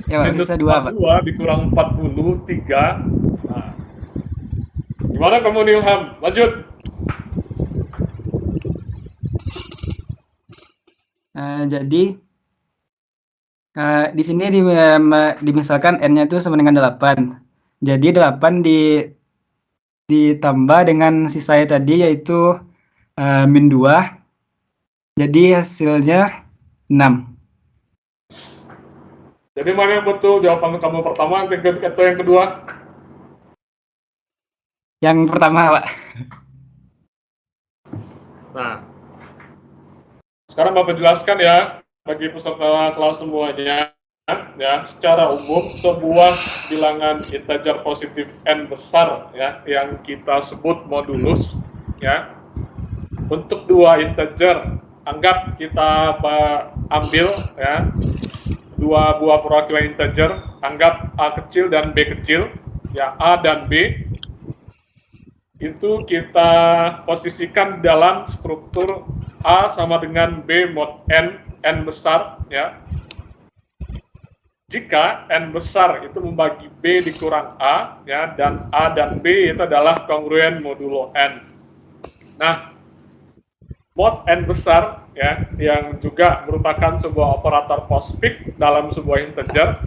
S8: Ya, Pak,
S1: Minus
S8: bersisa 2, Pak.
S1: 42 dikurang 40, 3. Nah. Gimana kamu nih, Ilham? Lanjut.
S8: Jadi di sini dimisalkan n-nya itu sama dengan 8. Jadi 8 ditambah dengan sisanya tadi yaitu min 2. Jadi hasilnya 6.
S1: Jadi mana yang betul jawaban kamu pertama atau yang kedua?
S8: Yang pertama, Pak.
S1: Nah, sekarang Bapak jelaskan ya bagi peserta kelas semuanya. Ya, secara umum sebuah bilangan integer positif n besar ya yang kita sebut modulus ya. Untuk dua integer, anggap kita ambil ya dua buah perwakilan integer, anggap a kecil dan b kecil ya, a dan b itu kita posisikan dalam struktur a sama dengan b mod n besar ya. Jika n besar itu membagi b dikurang a ya, dan a dan b itu adalah kongruen modulo n. Nah, mod n besar ya yang juga merupakan sebuah operator postfix dalam sebuah integer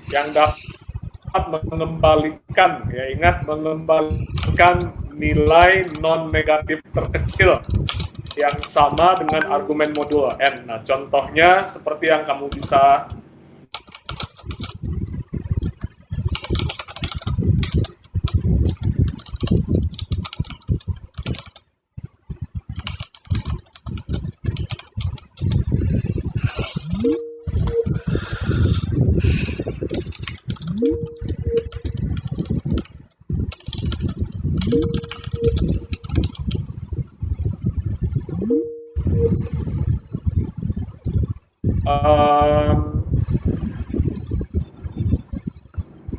S1: yang dapat mengembalikan, ya ingat, mengembalikan nilai non-negatif terkecil yang sama dengan argumen modul N. Nah, contohnya seperti yang kamu bisa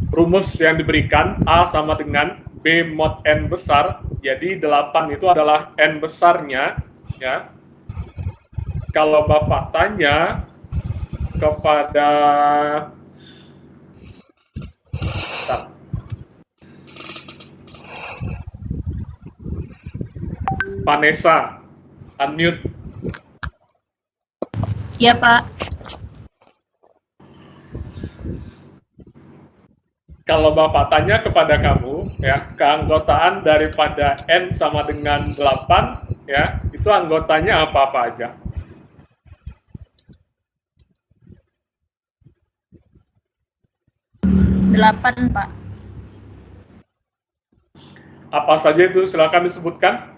S1: rumus yang diberikan A sama dengan B mod N besar, jadi 8 itu adalah N besarnya, ya. Kalau Bapak tanya kepada Vanessa, unmute.
S9: Iya, Pak.
S1: Kalau Bapak tanya kepada kamu, ya, keanggotaan daripada N sama dengan 8, ya, itu anggotanya apa-apa aja?
S9: Delapan, Pak.
S1: Apa saja itu? Silakan disebutkan.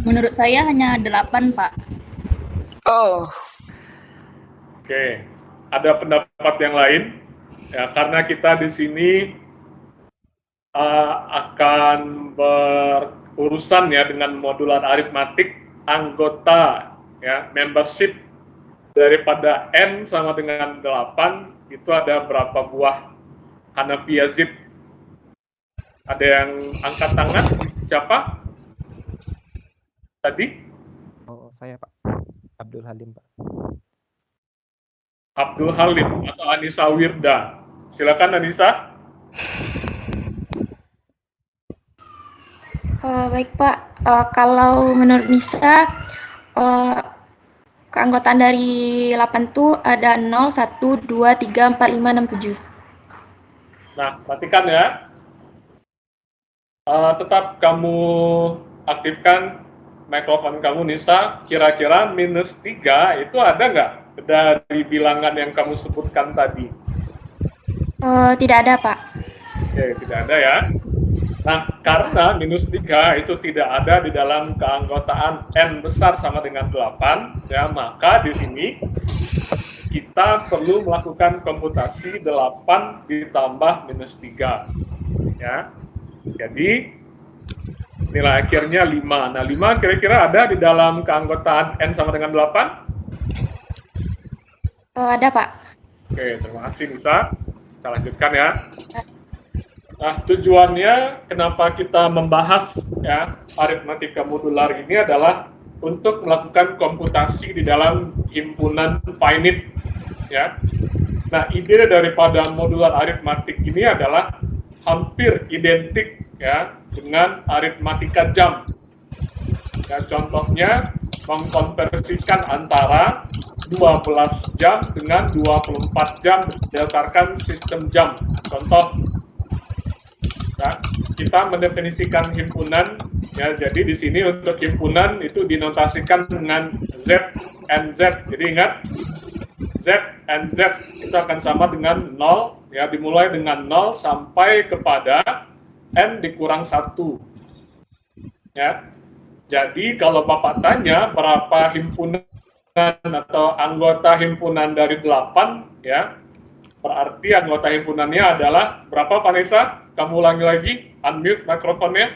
S9: Menurut saya hanya 8, Pak.
S10: Oh.
S1: Oke, ada pendapat yang lain? Ya, karena kita di sini akan berurusan ya dengan modular aritmatik, anggota ya membership daripada N sama dengan 8 itu ada berapa buah? Hanafi Yazid. Ada yang angkat tangan? Siapa? Tadi?
S11: Oh, saya Pak. Abdul Halim, Pak.
S1: Abdul Halim atau Anissa Wirda. Silakan Anissa.
S3: Baik Pak, kalau menurut Nisa, keanggotaan dari 8 itu ada 0, 1, 2, 3, 4, 5, 6, 7.
S1: Nah, perhatikan ya. Tetap kamu aktifkan mikrofon kamu, Nisa. Kira-kira minus 3 itu ada nggak dari bilangan yang kamu sebutkan tadi?
S3: Tidak ada, Pak.
S1: Oke, tidak ada ya. Nah, karena minus 3 itu tidak ada di dalam keanggotaan N besar sama dengan 8, ya, maka di sini kita perlu melakukan komputasi 8 ditambah minus 3. Ya. Jadi, nilai akhirnya 5. Nah, 5 kira-kira ada di dalam keanggotaan N sama dengan 8?
S3: Ada, Pak.
S1: Oke, terima kasih Nisa. Kita lanjutkan ya. Nah, tujuannya kenapa kita membahas ya aritmatika modular ini adalah untuk melakukan komputasi di dalam himpunan finite ya. Nah, ide daripada modular aritmatik ini adalah hampir identik ya dengan aritmatika jam. Ya, contohnya mengkonversikan antara 12 jam dengan 24 jam berdasarkan sistem jam. Contoh, ya, kita mendefinisikan himpunan, ya, jadi di sini untuk himpunan itu dinotasikan dengan Z and Z. Jadi ingat, Z and Z itu akan sama dengan 0, ya, dimulai dengan 0 sampai kepada N dikurang 1. Ya. Jadi kalau Bapak tanya berapa himpunan atau anggota himpunan dari 8, ya, berarti anggota himpunannya adalah berapa, Vanessa? Kamu ulangi lagi, unmute mikrofonnya.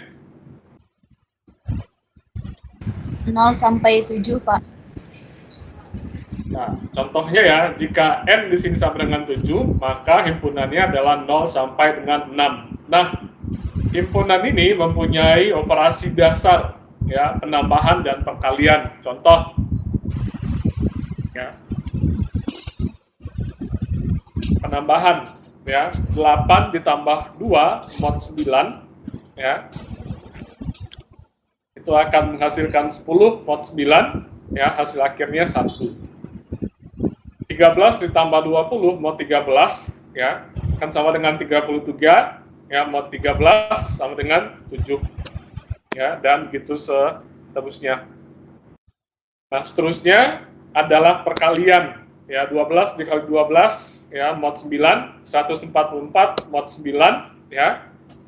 S9: 0 sampai 7, Pak.
S1: Nah, contohnya ya, jika N di sini sama dengan 7, maka himpunannya adalah 0 sampai dengan 6. Nah, himpunan ini mempunyai operasi dasar, ya, penambahan dan perkalian. Contoh, ya, penambahan, ya, 8 ditambah 2 mod 9, ya, itu akan menghasilkan 10 mod 9, ya hasil akhirnya 1. 13 ditambah 20 mod 13 ya kan sama dengan 33 ya mod 13 sama dengan 7 ya dan gitu seterusnya. Nah, seterusnya adalah perkalian ya 12 dikali 12 ya mod 9 144 mod 9 ya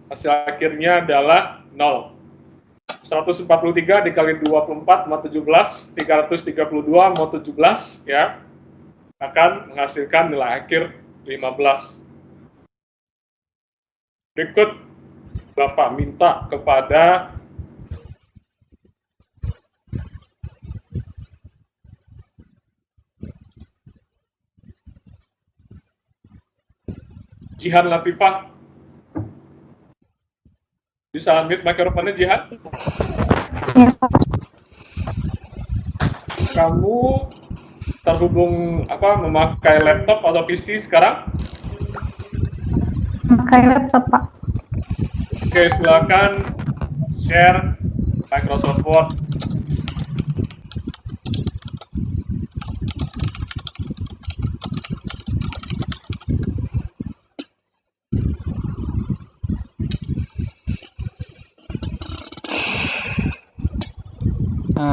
S1: hasil akhirnya adalah 0. 143 dikali 24 mod 17 332 mod 17 ya akan menghasilkan nilai akhir 15. Berikut Bapak minta kepada Jihan Latifah. Bisa unmute mikrofonnya, Jihan?
S4: Ya, Pak.
S1: Kamu terhubung memakai laptop atau PC sekarang?
S4: Pakai laptop, Pak.
S1: Oke, silakan share Microsoft Word.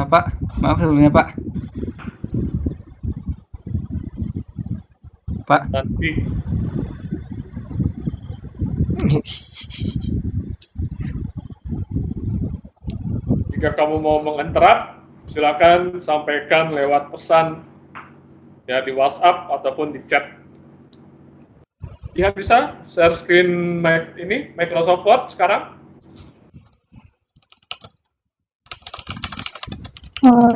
S8: Pak, maaf sebelumnya Pak. Pak.
S1: Nanti. Jika kamu mau menginterrupt, silakan sampaikan lewat pesan ya di WhatsApp ataupun di chat. Ya bisa share screen ini Microsoft Word sekarang?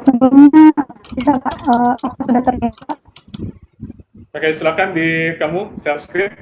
S4: Sebelumnya bisa Pak, apa sudah terlihat Pak?
S1: Oke, silakan di kamu share screen.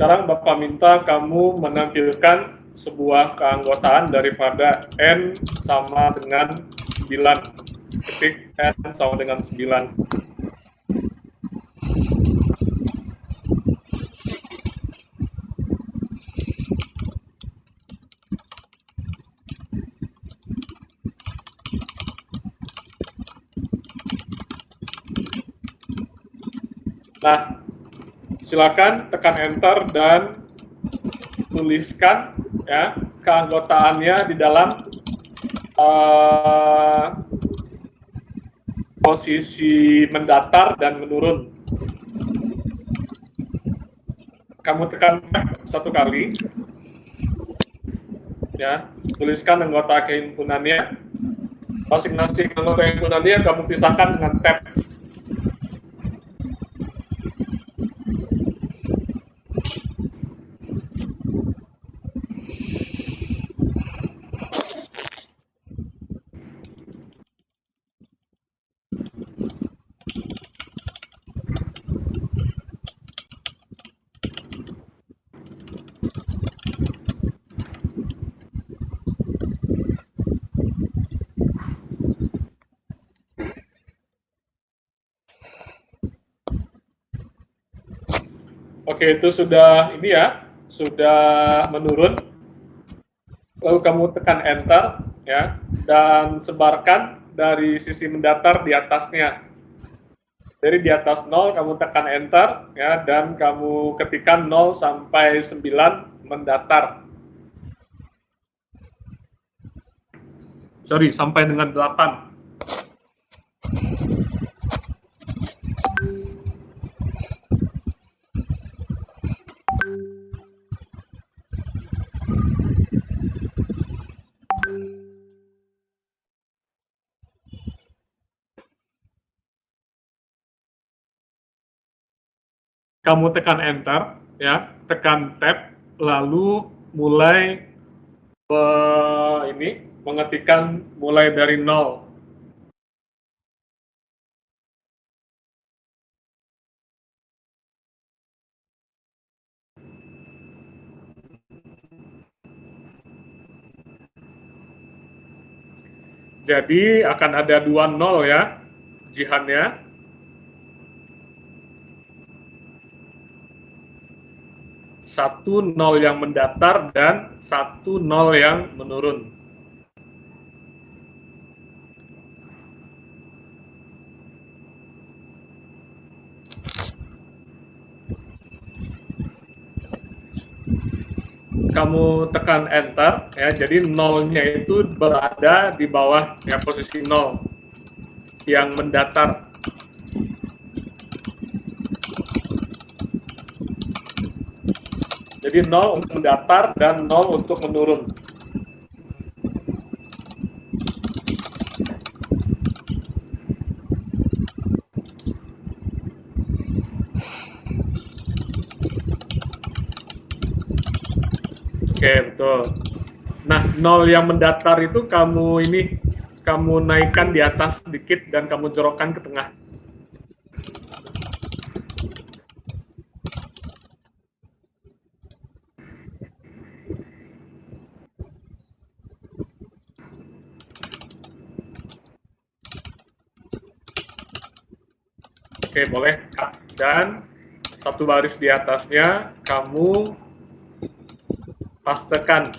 S1: Sekarang Bapak minta kamu menampilkan sebuah keanggotaan daripada N sama dengan 9. Ketik N sama dengan 9. Nah, silakan tekan enter dan tuliskan ya keanggotaannya di dalam posisi mendatar dan menurun. Kamu tekan satu kali ya, tuliskan anggota kehimpunannya. Masing-masing anggota kehimpunannya kamu pisahkan dengan tab. Oke, itu sudah ini ya, sudah menurun. Lalu kamu tekan enter ya dan sebarkan dari sisi mendatar di atasnya. Jadi di atas 0 kamu tekan enter ya dan kamu ketikkan 0 sampai 9 mendatar. Sorry, sampai dengan 8. kamu tekan enter, ya, tekan tab, lalu mulai mengetikkan mulai dari nol. Jadi akan ada 2 nol ya, Jihannya. Satu nol yang mendatar dan 1 nol yang menurun. Kamu tekan enter ya, jadi nolnya itu berada di bawah ya, posisi 0 yang mendatar. Jadi 0 untuk mendatar dan 0 untuk menurun. Oke, betul. Nah, 0 yang mendatar itu kamu naikkan di atas sedikit dan kamu jorokkan ke tengah. Oke, boleh. Dan satu baris di atasnya kamu pastekan.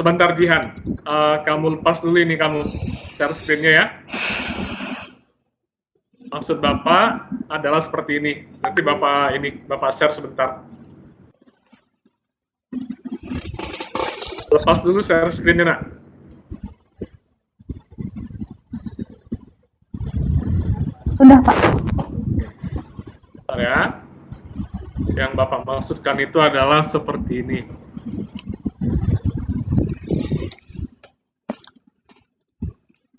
S1: Sebentar Jihan, kamu lepas dulu ini, kamu share screen-nya ya. Maksud Bapak adalah seperti ini. Nanti Bapak share sebentar. Lepas dulu share screen-nya, nak.
S4: Sudah, Pak.
S1: Bentar ya. Yang Bapak maksudkan itu adalah seperti ini.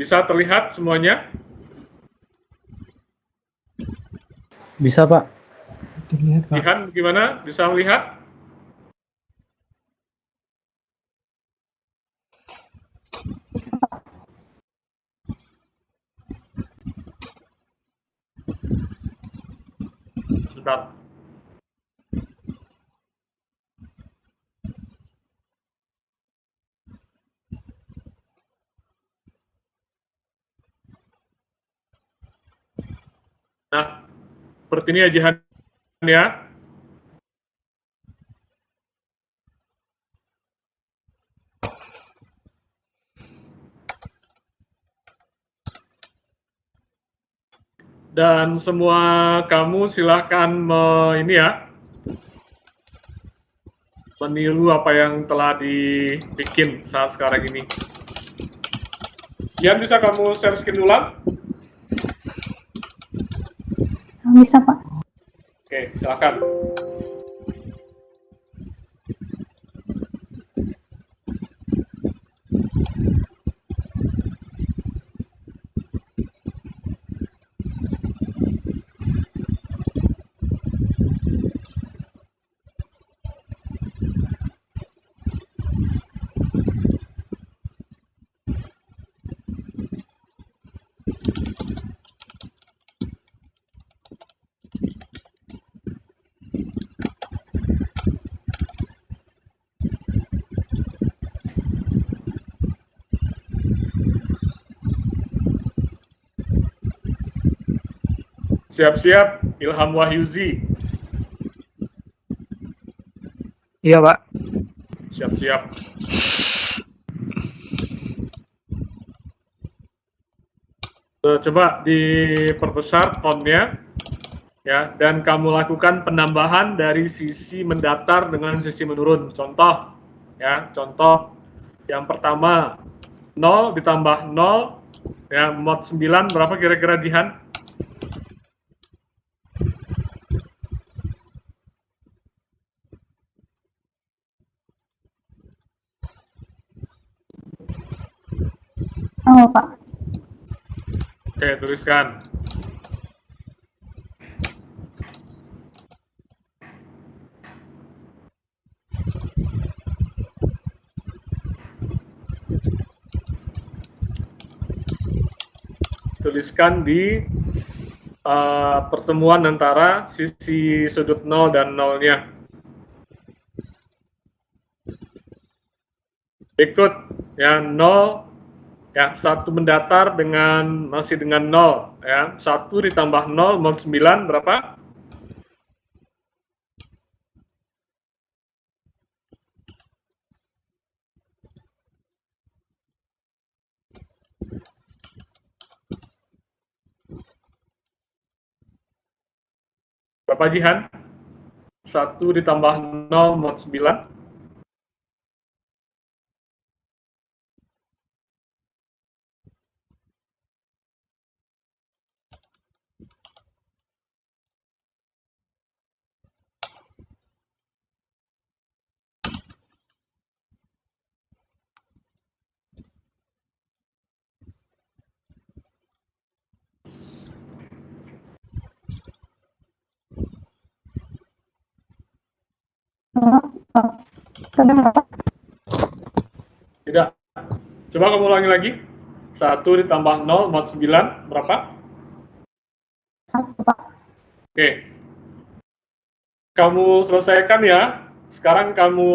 S1: Bisa terlihat semuanya?
S11: Bisa, Pak. Terlihat, Pak.
S1: Jihan, gimana? Bisa melihat? Sebentar. Nah, seperti ini ya Jihan ya. Dan semua kamu silahkan meniru apa yang telah dibikin saat sekarang ini. Jihan, bisa kamu share screen ulang?
S4: Bisa, Pak.
S1: Oke, silakan. Siap-siap, Ilham Wahyuzi.
S11: Iya, Pak.
S1: Siap-siap. Coba diperbesar fontnya, ya, dan kamu lakukan penambahan dari sisi mendatar dengan sisi menurun. Contoh, ya, contoh yang pertama 0 ditambah 0, ya, mod 9 berapa kira-kira, Jihan?
S4: Oh, Pak.
S1: Oke, tuliskan. Tuliskan di pertemuan antara sisi sudut 0 dan 0-nya. Ikut, ya, 0, ya, 1 mendatar dengan masih dengan 0, ya. 1 ditambah 0 mod 9 berapa? Berapa, Jihan? 1 ditambah 0 mod 9. Tidak. Coba kamu ulangi lagi. 1 ditambah 0 mod 9 berapa?
S4: 1, Pak.
S1: Oke. Kamu selesaikan ya. Sekarang kamu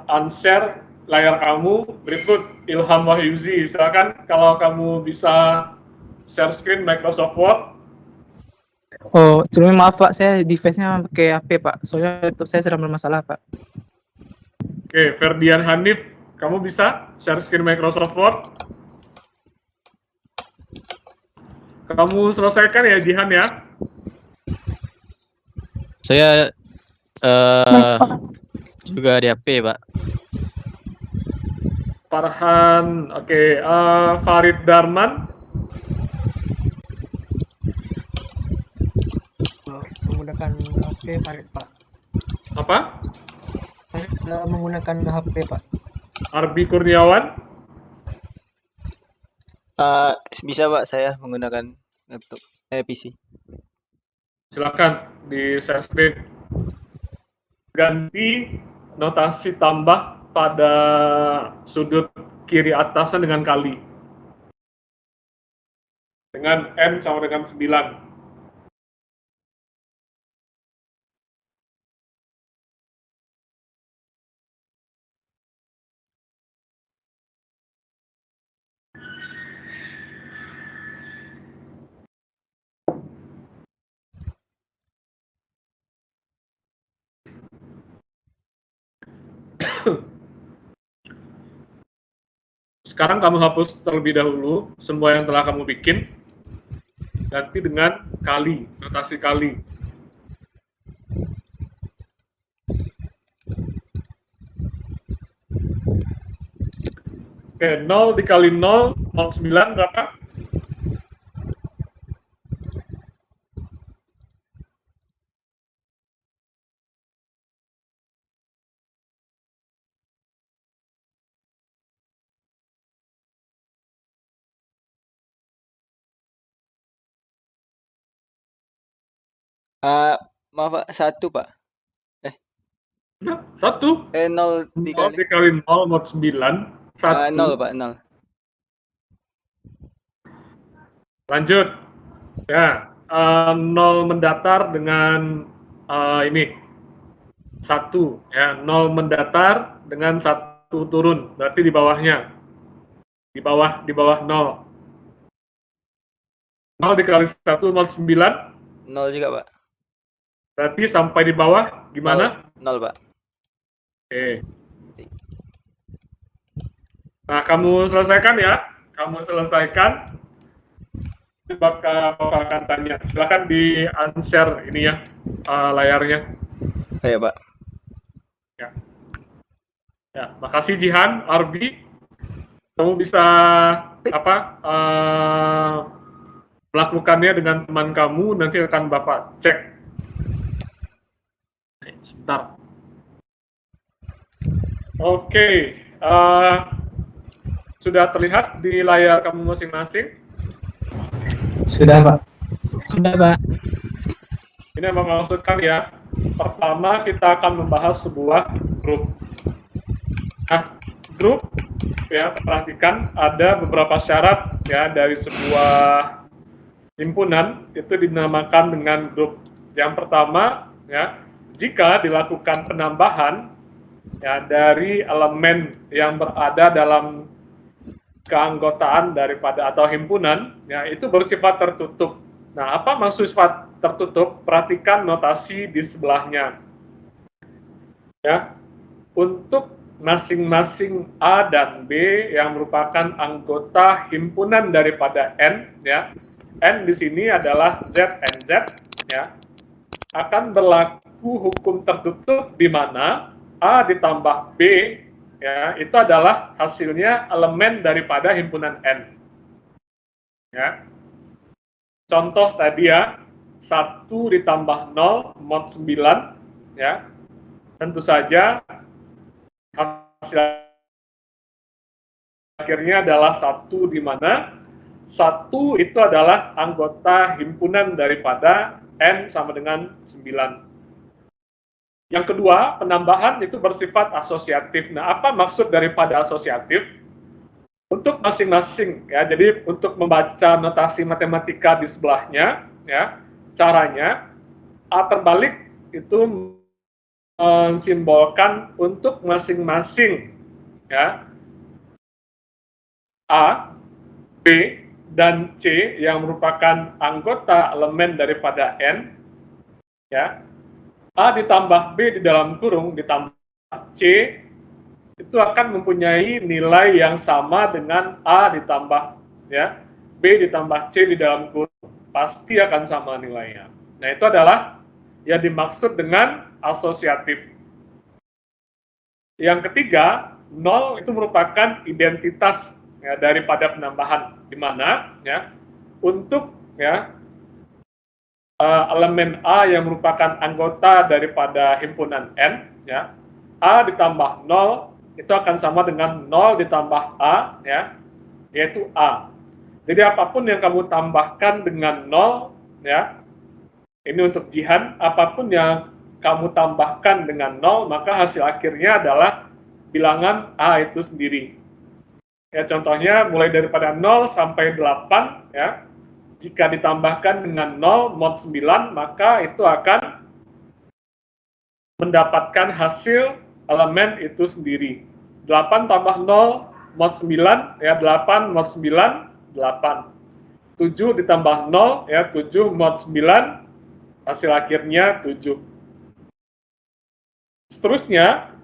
S1: unshare layar kamu. Berikut Ilham Wahyuzi. Silakan kalau kamu bisa share screen Microsoft Word.
S11: Oh, sebelumnya maaf Pak, saya device-nya pakai HP Pak. Soalnya laptop saya sedang bermasalah Pak.
S1: Oke, Ferdian Hanif, kamu bisa share screen Microsoft Word? Kamu selesaikan ya, Jihan ya?
S12: Saya juga di HP, Pak.
S1: Farhan, oke. Farid Darman.
S13: Menggunakan HP Farid, Pak.
S1: Apa?
S13: Farid menggunakan HP, Pak.
S1: Arbi Kurniawan.
S14: Bisa Pak, saya menggunakan laptop, PC.
S1: Silakan di share screen. Ganti notasi tambah pada sudut kiri atasnya dengan kali. Dengan N sama dengan 9. Sekarang kamu hapus terlebih dahulu semua yang telah kamu bikin. Ganti dengan kali, notasi kali. Oke, 0 dikali 0, mod 9 berapa?
S14: Maaf Pak, 1 Pak.
S1: 1?
S14: 0
S1: dikali 0 mod 9. 1.
S14: 0 Pak, 0.
S1: Lanjut. Ya, 0 mendatar dengan ini 1, ya, 0 mendatar dengan 1 turun, berarti di bawahnya. Di bawah 0. 0 dikali 1, 0,9.
S14: 0 juga, Pak.
S1: Berarti sampai di bawah gimana?
S14: 0, Pak.
S1: Oke. Nah, kamu selesaikan ya. Kamu selesaikan. Bapak akan tanya. Silakan di unshare ini ya, layarnya.
S14: Ayo, Pak.
S1: Ya. Ya, makasih Jihan, Arbi. Kamu bisa melakukannya dengan teman kamu, nanti akan Bapak cek. Sebentar. Oke, sudah terlihat di layar kamu masing-masing?
S11: Sudah, Pak. Sudah, Pak.
S1: Ini yang maksudkan ya. Pertama kita akan membahas sebuah grup. Nah, grup ya, perhatikan ada beberapa syarat ya dari sebuah himpunan itu dinamakan dengan grup. Yang pertama ya, jika dilakukan penambahan ya dari elemen yang berada dalam keanggotaan daripada atau himpunan ya itu bersifat tertutup. Nah, apa maksud sifat tertutup? Perhatikan notasi di sebelahnya. Ya. Untuk masing-masing A dan B yang merupakan anggota himpunan daripada N ya. N di sini adalah Z and Z ya. Akan berlaku hukum tertutup di mana A ditambah B ya, itu adalah hasilnya elemen daripada himpunan N. Ya. Contoh tadi ya, 1 ditambah 0 mod 9 ya. Tentu saja hasil akhirnya adalah 1 di mana 1 itu adalah anggota himpunan daripada N sama dengan 9. Yang kedua, penambahan itu bersifat asosiatif. Nah, apa maksud daripada asosiatif? Untuk masing-masing ya, jadi untuk membaca notasi matematika di sebelahnya ya, caranya A terbalik itu mensimbolkan untuk masing-masing ya A, B, dan C yang merupakan anggota elemen daripada N ya. A ditambah B di dalam kurung ditambah C itu akan mempunyai nilai yang sama dengan A ditambah ya B ditambah C di dalam kurung, pasti akan sama nilainya. Nah, itu adalah yang dimaksud dengan asosiatif. Yang ketiga, 0 itu merupakan identitas ya, daripada penambahan, di mana ya untuk ya elemen A yang merupakan anggota daripada himpunan N ya, A ditambah 0 itu akan sama dengan 0 ditambah A ya, yaitu A. Jadi apapun yang kamu tambahkan dengan 0 ya, ini untuk Jihan, apapun yang kamu tambahkan dengan 0 maka hasil akhirnya adalah bilangan A itu sendiri. Ya, contohnya mulai daripada 0 sampai 8 ya. Jika ditambahkan dengan 0 mod 9 maka itu akan mendapatkan hasil elemen itu sendiri. 8 tambah 0 mod 9 ya, 8 mod 9 8. 7 ditambah 0 ya, 7 mod 9, hasil akhirnya 7. Seterusnya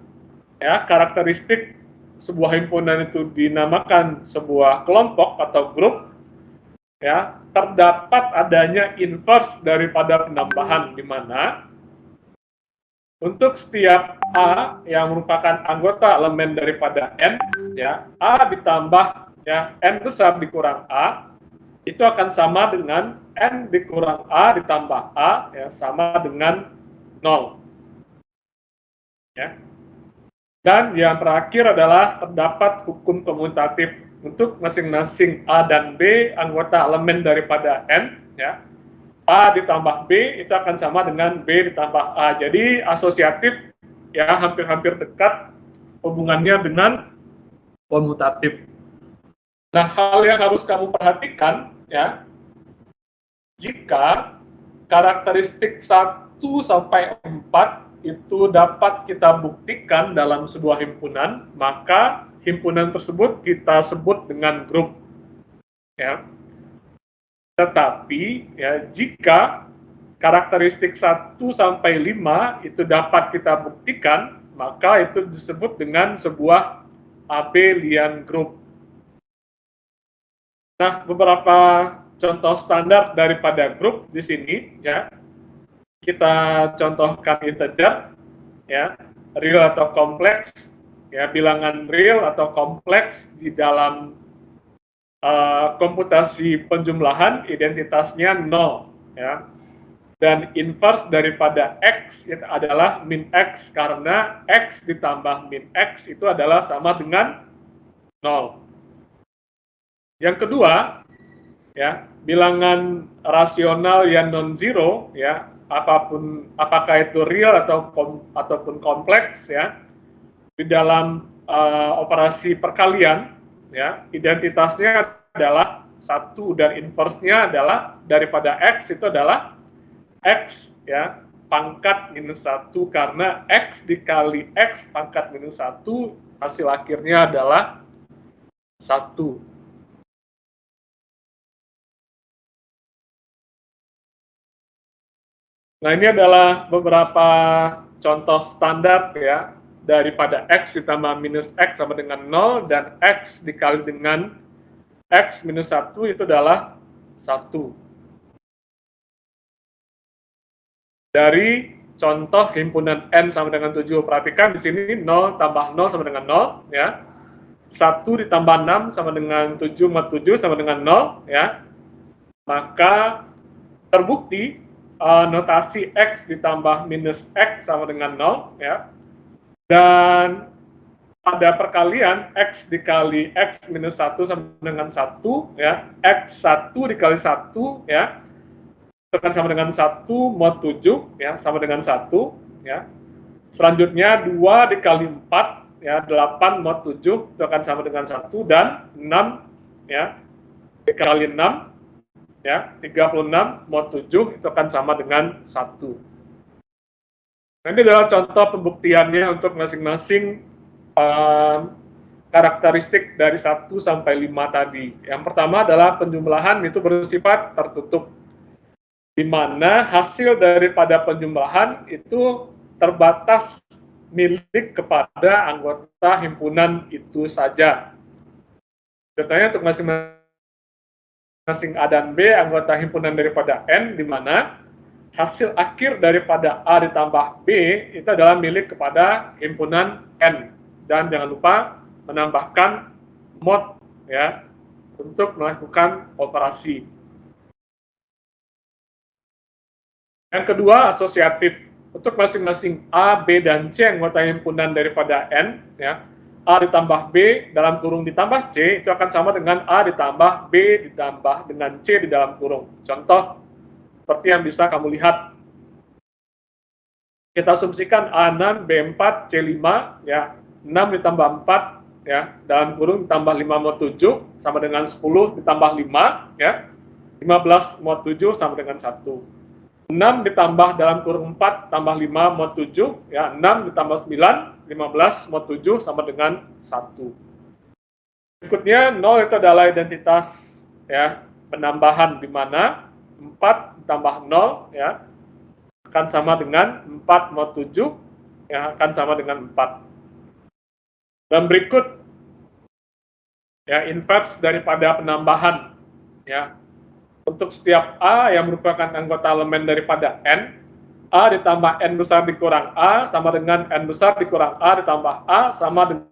S1: ya, karakteristik sebuah himpunan itu dinamakan sebuah kelompok atau grup ya, terdapat adanya inverse daripada penambahan, di mana untuk setiap A yang merupakan anggota elemen daripada N ya, A ditambah ya N besar dikurang A itu akan sama dengan N dikurang A ditambah A ya, sama dengan 0 ya. Dan yang terakhir adalah terdapat hukum komutatif untuk masing-masing A dan B anggota elemen daripada N ya. A ditambah B itu akan sama dengan B ditambah A. Jadi asosiatif ya, hampir-hampir dekat hubungannya dengan komutatif. Nah, hal yang harus kamu perhatikan ya, jika karakteristik 1 sampai 4 itu dapat kita buktikan dalam sebuah himpunan, maka himpunan tersebut kita sebut dengan grup ya. Tetapi ya, jika karakteristik 1 sampai 5 itu dapat kita buktikan, maka itu disebut dengan sebuah abelian group. Nah, beberapa contoh standar daripada grup di sini ya. Kita contohkan integer ya, real atau kompleks ya, bilangan real atau kompleks di dalam komputasi penjumlahan identitasnya 0 ya. Dan inverse daripada X itu adalah min X, karena X ditambah min X itu adalah sama dengan 0. Yang kedua, ya, bilangan rasional yang non-zero, ya, apakah itu real ataupun kompleks, ya, di dalam operasi perkalian, ya, identitasnya adalah 1 dan inverse-nya adalah daripada X itu adalah X ya pangkat minus 1, karena X dikali X pangkat minus 1 hasil akhirnya adalah 1. Nah, ini adalah beberapa contoh standar ya daripada X ditambah minus X sama dengan 0 dan X dikali dengan X minus 1 itu adalah 1. Dari contoh himpunan N sama dengan 7, perhatikan di sini 0 tambah 0 sama dengan 0 ya. 1 ditambah 6 sama dengan 7 mod 7 sama dengan 0 ya. Maka terbukti notasi X ditambah minus X sama dengan 0 ya. Dan pada perkalian X dikali X minus 1 sama dengan 1 ya. X1 dikali 1 ya, itu akan sama dengan 1 mod 7 ya, sama dengan 1 ya. Selanjutnya 2 dikali 4 ya, 8 mod 7 itu akan sama dengan 1, dan 6 ya dikali 6 ya, 36 mod 7 itu akan sama dengan 1. Nah, ini adalah contoh pembuktiannya untuk masing-masing karakteristik dari 1 sampai 5 tadi. Yang pertama adalah penjumlahan itu bersifat tertutup, di mana hasil daripada penjumlahan itu terbatas milik kepada anggota himpunan itu saja. Contohnya untuk masing-masing A dan B anggota himpunan daripada N, di mana hasil akhir daripada A ditambah B itu adalah milik kepada himpunan N. Dan jangan lupa menambahkan mod ya untuk melakukan operasi. Yang kedua, asosiatif. Untuk masing-masing A, B, dan C anggota himpunan daripada N, ya, A ditambah B dalam kurung ditambah C itu akan sama dengan A ditambah B ditambah dengan C di dalam kurung. Contoh seperti yang bisa kamu lihat. Kita asumsikan A6, B4, C5, ya, 6 ditambah 4, ya, dalam kurung ditambah 5 mod 7 sama dengan 10 ditambah 5, ya, 15 mod 7 sama dengan 1. 6 ditambah dalam kurung 4 tambah 5 mod 7 ya, 6 ditambah 9 15 mod 7 sama dengan 1. Berikutnya 0 itu adalah identitas ya penambahan, di mana 4 ditambah 0 ya akan sama dengan 4 mod 7 yang akan sama dengan 4. Dan berikut ya inverse daripada penambahan ya. Untuk setiap A yang merupakan anggota elemen daripada N, A ditambah N besar dikurang A sama dengan N besar dikurang A ditambah A sama dengan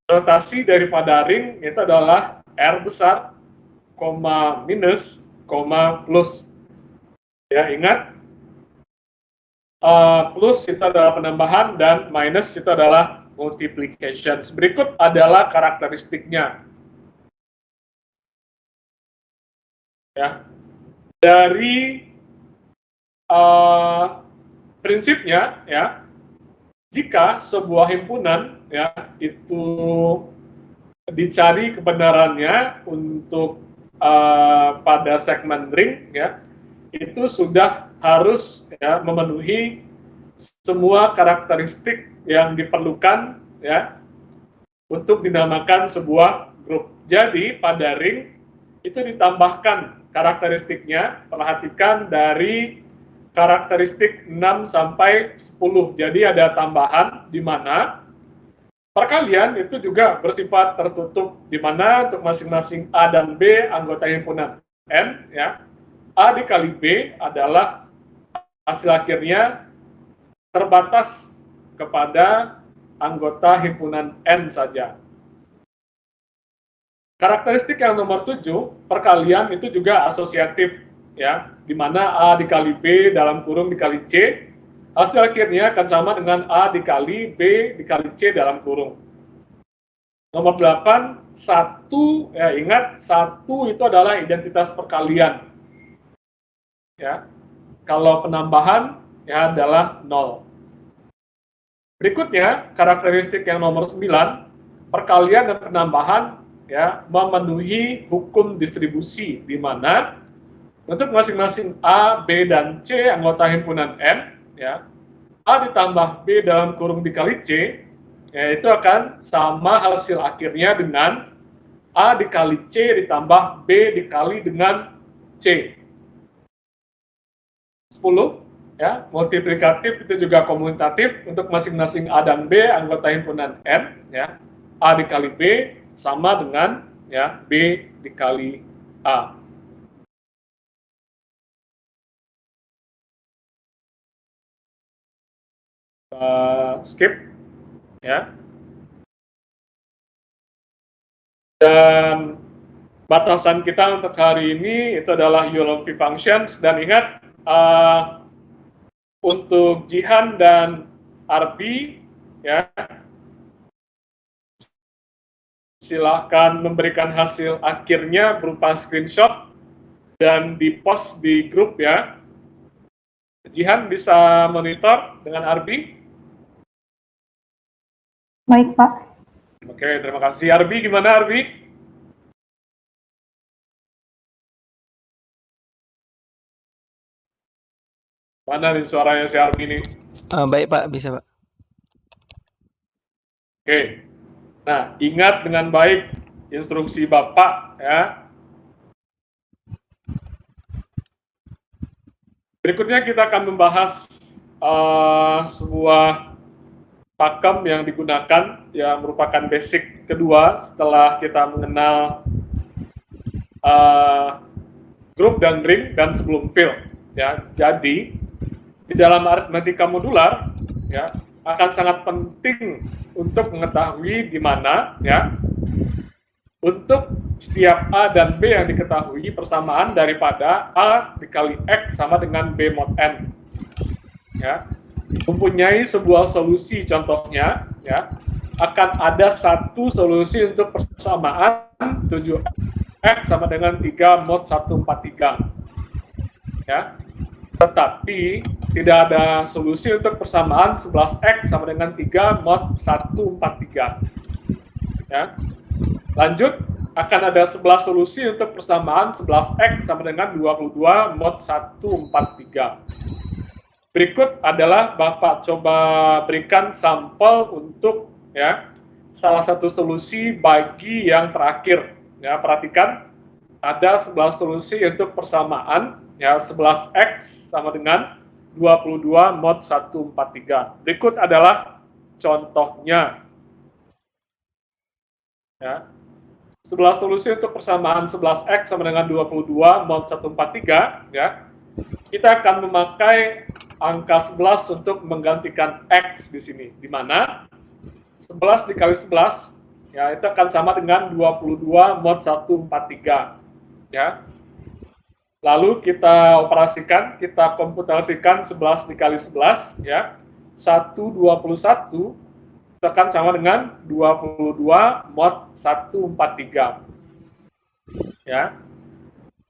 S1: Rotasi daripada ring itu adalah R besar, koma minus, koma plus. Ya, ingat, plus itu adalah penambahan dan minus itu adalah multiplication. Berikut adalah karakteristiknya. Ya, dari prinsipnya, ya, jika sebuah himpunan, ya, itu dicari kebenarannya untuk pada segmen ring, ya, itu sudah harus, ya, memenuhi semua karakteristik yang diperlukan, ya, untuk dinamakan sebuah grup. Jadi pada ring itu ditambahkan karakteristiknya, perhatikan dari karakteristik 6 sampai 10. Jadi ada tambahan di mana perkalian itu juga bersifat tertutup, di mana untuk masing-masing A dan B anggota himpunan N, ya, A dikali B adalah hasil akhirnya terbatas kepada anggota himpunan N saja. Karakteristik yang nomor 7, perkalian itu juga asosiatif, ya, di mana A dikali B dalam kurung dikali C, hasil akhirnya akan sama dengan A dikali B dikali C dalam kurung. Nomor 8, 1, ya, ingat, 1 itu adalah identitas perkalian. Ya, kalau penambahan, ya, adalah 0. Berikutnya, karakteristik yang nomor 9, perkalian dan penambahan, ya, memenuhi hukum distribusi, di mana untuk masing-masing A, B, dan C anggota himpunan N, ya, A ditambah B dalam kurung dikali C, ya, itu akan sama hasil akhirnya dengan A dikali C ditambah B dikali dengan C. 10, ya, multiplikatif itu juga komutatif untuk masing-masing A dan B anggota himpunan N, ya. A dikali B sama dengan, ya, B dikali A. Skip, ya. Dan batasan kita untuk hari ini itu adalah Euler-Levy functions, dan ingat, untuk Jihan dan Arbi, ya, silahkan memberikan hasil akhirnya berupa screenshot dan di-post di grup, ya. Jihan bisa monitor dengan Arbi?
S4: Baik, Pak.
S1: Oke, terima kasih. Arbi, gimana Arbi? Mana nih suaranya si Arbi nih?
S14: Baik Pak, bisa Pak.
S1: Oke. Nah, ingat dengan baik instruksi Bapak, ya. Berikutnya kita akan membahas sebuah pakem yang digunakan, yang merupakan basic kedua setelah kita mengenal grup dan ring dan sebelum fill, ya. Jadi di dalam aritmatika modular, ya, akan sangat penting untuk mengetahui di mana, ya, untuk setiap A dan B yang diketahui persamaan daripada A dikali X sama dengan B mod N, ya, mempunyai sebuah solusi. Contohnya, ya, akan ada satu solusi untuk persamaan 7X sama dengan 3 mod 143, ya. Tetapi tidak ada solusi untuk persamaan 11X sama dengan 3 mod 143. Ya. Lanjut, akan ada 11 solusi untuk persamaan 11X sama dengan 22 mod 143. Berikut adalah Bapak coba berikan sampel untuk, ya, salah satu solusi bagi yang terakhir. Ya, perhatikan, ada 11 solusi untuk persamaan, ya, 11X sama dengan 22 mod 143. Berikut adalah contohnya. Ya. sebelah solusi untuk persamaan 11x sama dengan 22 mod 143, ya, kita akan memakai angka 11 untuk menggantikan x di sini, di mana 11 dikali 11, ya, itu akan sama dengan 22 mod 143, ya. Lalu kita operasikan, kita komputasikan 11 dikali 11, ya, 121 itu akan sama dengan 22 mod 143, ya.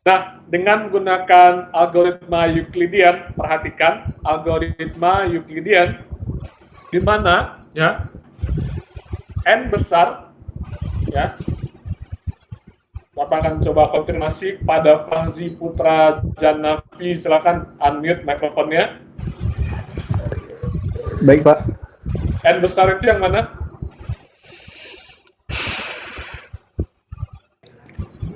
S1: Nah, dengan menggunakan algoritma Euclidean, perhatikan algoritma Euclidean, di mana, ya, n besar, ya, Bapak akan coba konfirmasi pada Fahzi Putra Janafi, silakan unmute mikrofonnya.
S15: Baik, Pak.
S1: N besar itu yang mana?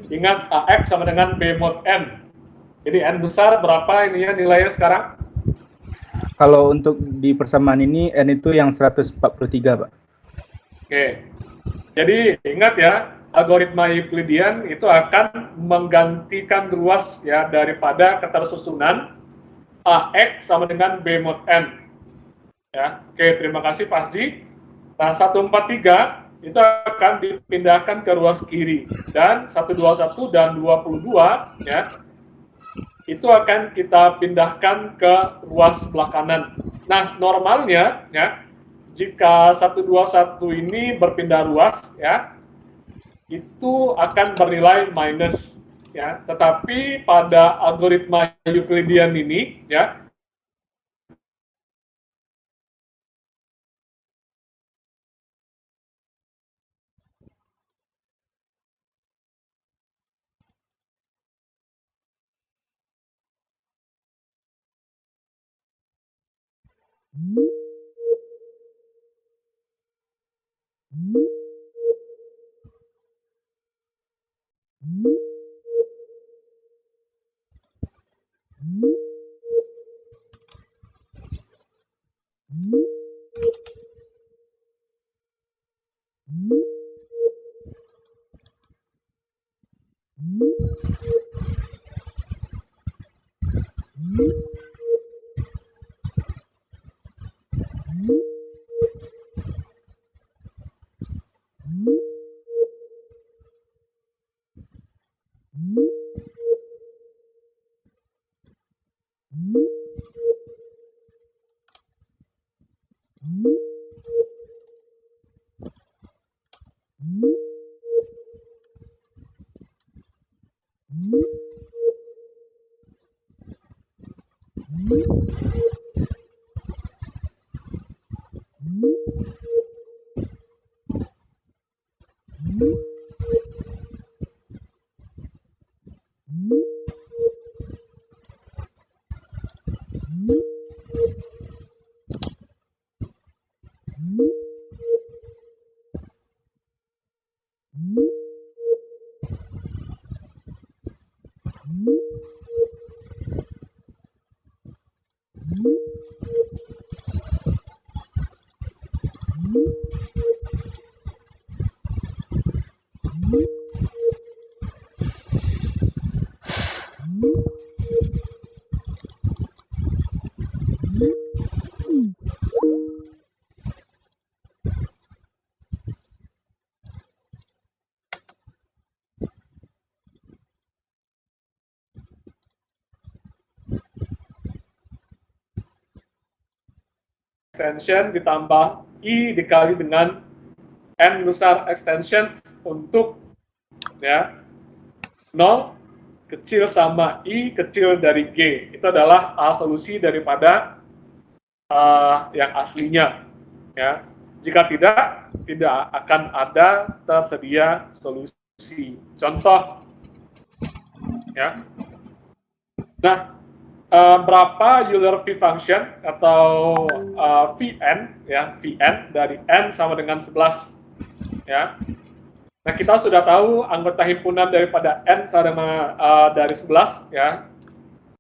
S1: Ingat, AX sama dengan B mod N. Jadi N besar berapa ininya nilainya sekarang?
S15: Kalau untuk di persamaan ini, N itu yang 143, Pak.
S1: Oke. Jadi ingat ya, algoritma Euclidean itu akan menggantikan ruas ya daripada ketersusunan AX sama dengan B mod N. Ya, oke, terima kasih Fahzi. Nah, 143 itu akan dipindahkan ke ruas kiri, dan 121 dan 22 ya itu akan kita pindahkan ke ruas sebelah kanan. Nah, normalnya ya jika 121 ini berpindah ruas ya itu akan bernilai minus ya, tetapi pada algoritma Euclidean ini ya extension ditambah I dikali dengan N besar extension untuk ya 0 kecil sama I kecil dari G. Itu adalah solusi daripada yang aslinya. Ya. Jika tidak akan ada tersedia solusi. Contoh, ya. Nah, berapa Euler V function atau Vn ya, Vn dari n sama dengan 11 ya. Nah, kita sudah tahu anggota himpunan daripada n sama dari 11 ya.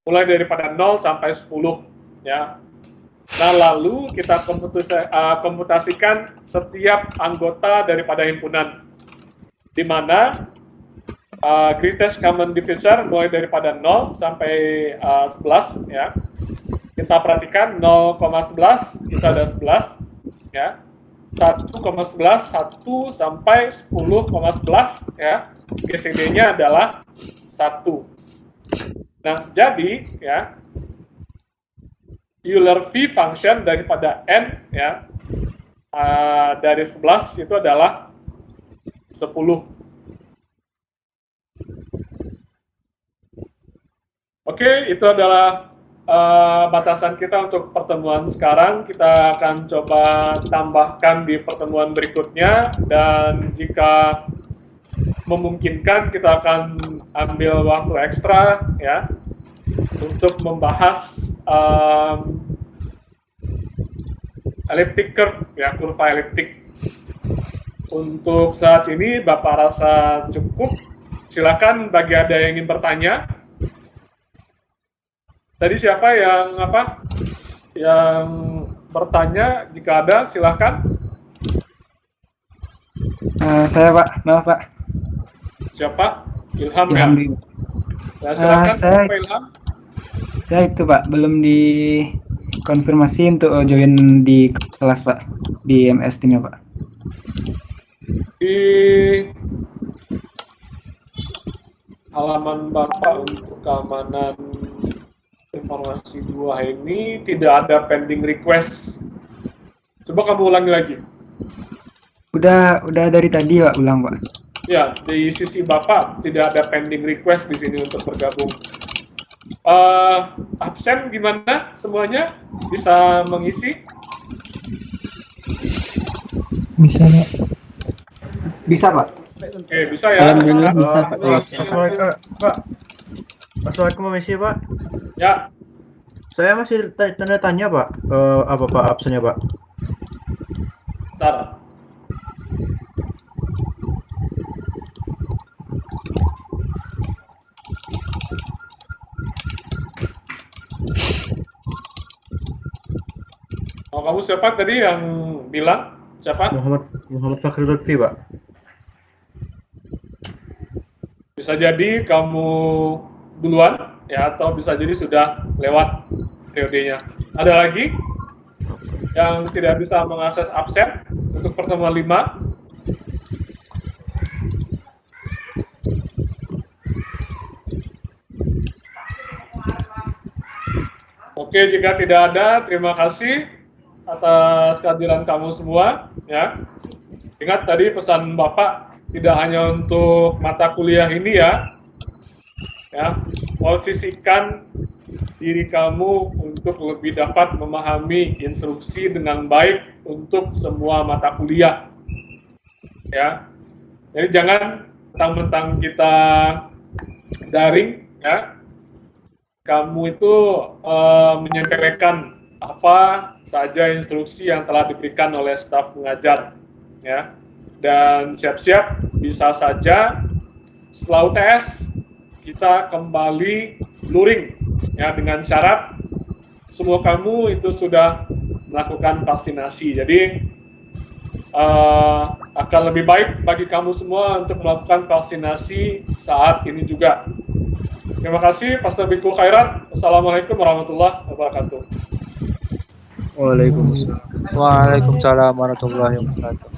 S1: Mulai daripada 0 sampai 10 ya. Nah, lalu kita komputasikan setiap anggota daripada himpunan, di mana greatest common divisor mulai daripada 0 sampai 11 ya. Kita perhatikan 0,11 kita ada 11 ya. 1,11 1 sampai 10,11 ya. GCD-nya adalah 1. Nah, jadi ya Euler V function daripada n ya dari 11 itu adalah 10. Oke, itu adalah batasan kita untuk pertemuan sekarang. Kita akan coba tambahkan di pertemuan berikutnya, dan jika memungkinkan kita akan ambil waktu ekstra ya untuk membahas elliptic curve ya, kurva eliptik. Untuk saat ini Bapak rasa cukup. Silakan bagi ada yang ingin bertanya. Tadi siapa yang yang bertanya? Jika ada silakan.
S8: Saya Pak, maaf Pak.
S1: Siapa? Ilham ya? Ya, silakan Pak Ilham.
S8: Saya itu Pak, belum dikonfirmasi untuk join di kelas Pak, di MS Team-nya Pak.
S1: Di halaman Bapak untuk keamanan informasi 2 ini tidak ada pending request. Coba kamu ulangi lagi.
S8: Udah dari tadi Pak, ulang Pak.
S1: Ya, di sisi Bapak tidak ada pending request di sini untuk bergabung. Absen gimana semuanya? Bisa mengisi?
S11: Bisa Pak.
S8: Bisa Pak.
S1: Oke, bisa ya.
S11: Alhamdulillah bisa Pak.
S2: Assalamualaikum Mesi Pak.
S1: Ya.
S2: Saya masih tanda tanya Pak. Apa Pak absennya Pak?
S1: Bentar. Oh, kamu siapa tadi yang bilang? Siapa?
S2: Muhammad Fakri Lutfi Pak.
S1: Bisa jadi kamu duluan ya, atau bisa jadi sudah lewat periodenya. Ada lagi yang tidak bisa mengakses absen untuk pertemuan 5? Oke, jika tidak ada, terima kasih atas kehadiran kamu semua ya. Ingat tadi pesan Bapak tidak hanya untuk mata kuliah ini ya. Posisikan diri kamu untuk lebih dapat memahami instruksi dengan baik untuk semua mata kuliah. Ya. Jadi jangan mentang-mentang kita daring ya. Kamu itu menyepelekan apa saja instruksi yang telah diberikan oleh staf pengajar ya. Dan siap-siap bisa saja setelah UTS kita kembali luring ya, dengan syarat semua kamu itu sudah melakukan vaksinasi. Jadi akan lebih baik bagi kamu semua untuk melakukan vaksinasi saat ini juga. Terima kasih, Pastor Bikul Khairat. Assalamualaikum warahmatullahi wabarakatuh.
S12: Waalaikumsalam warahmatullahi wabarakatuh.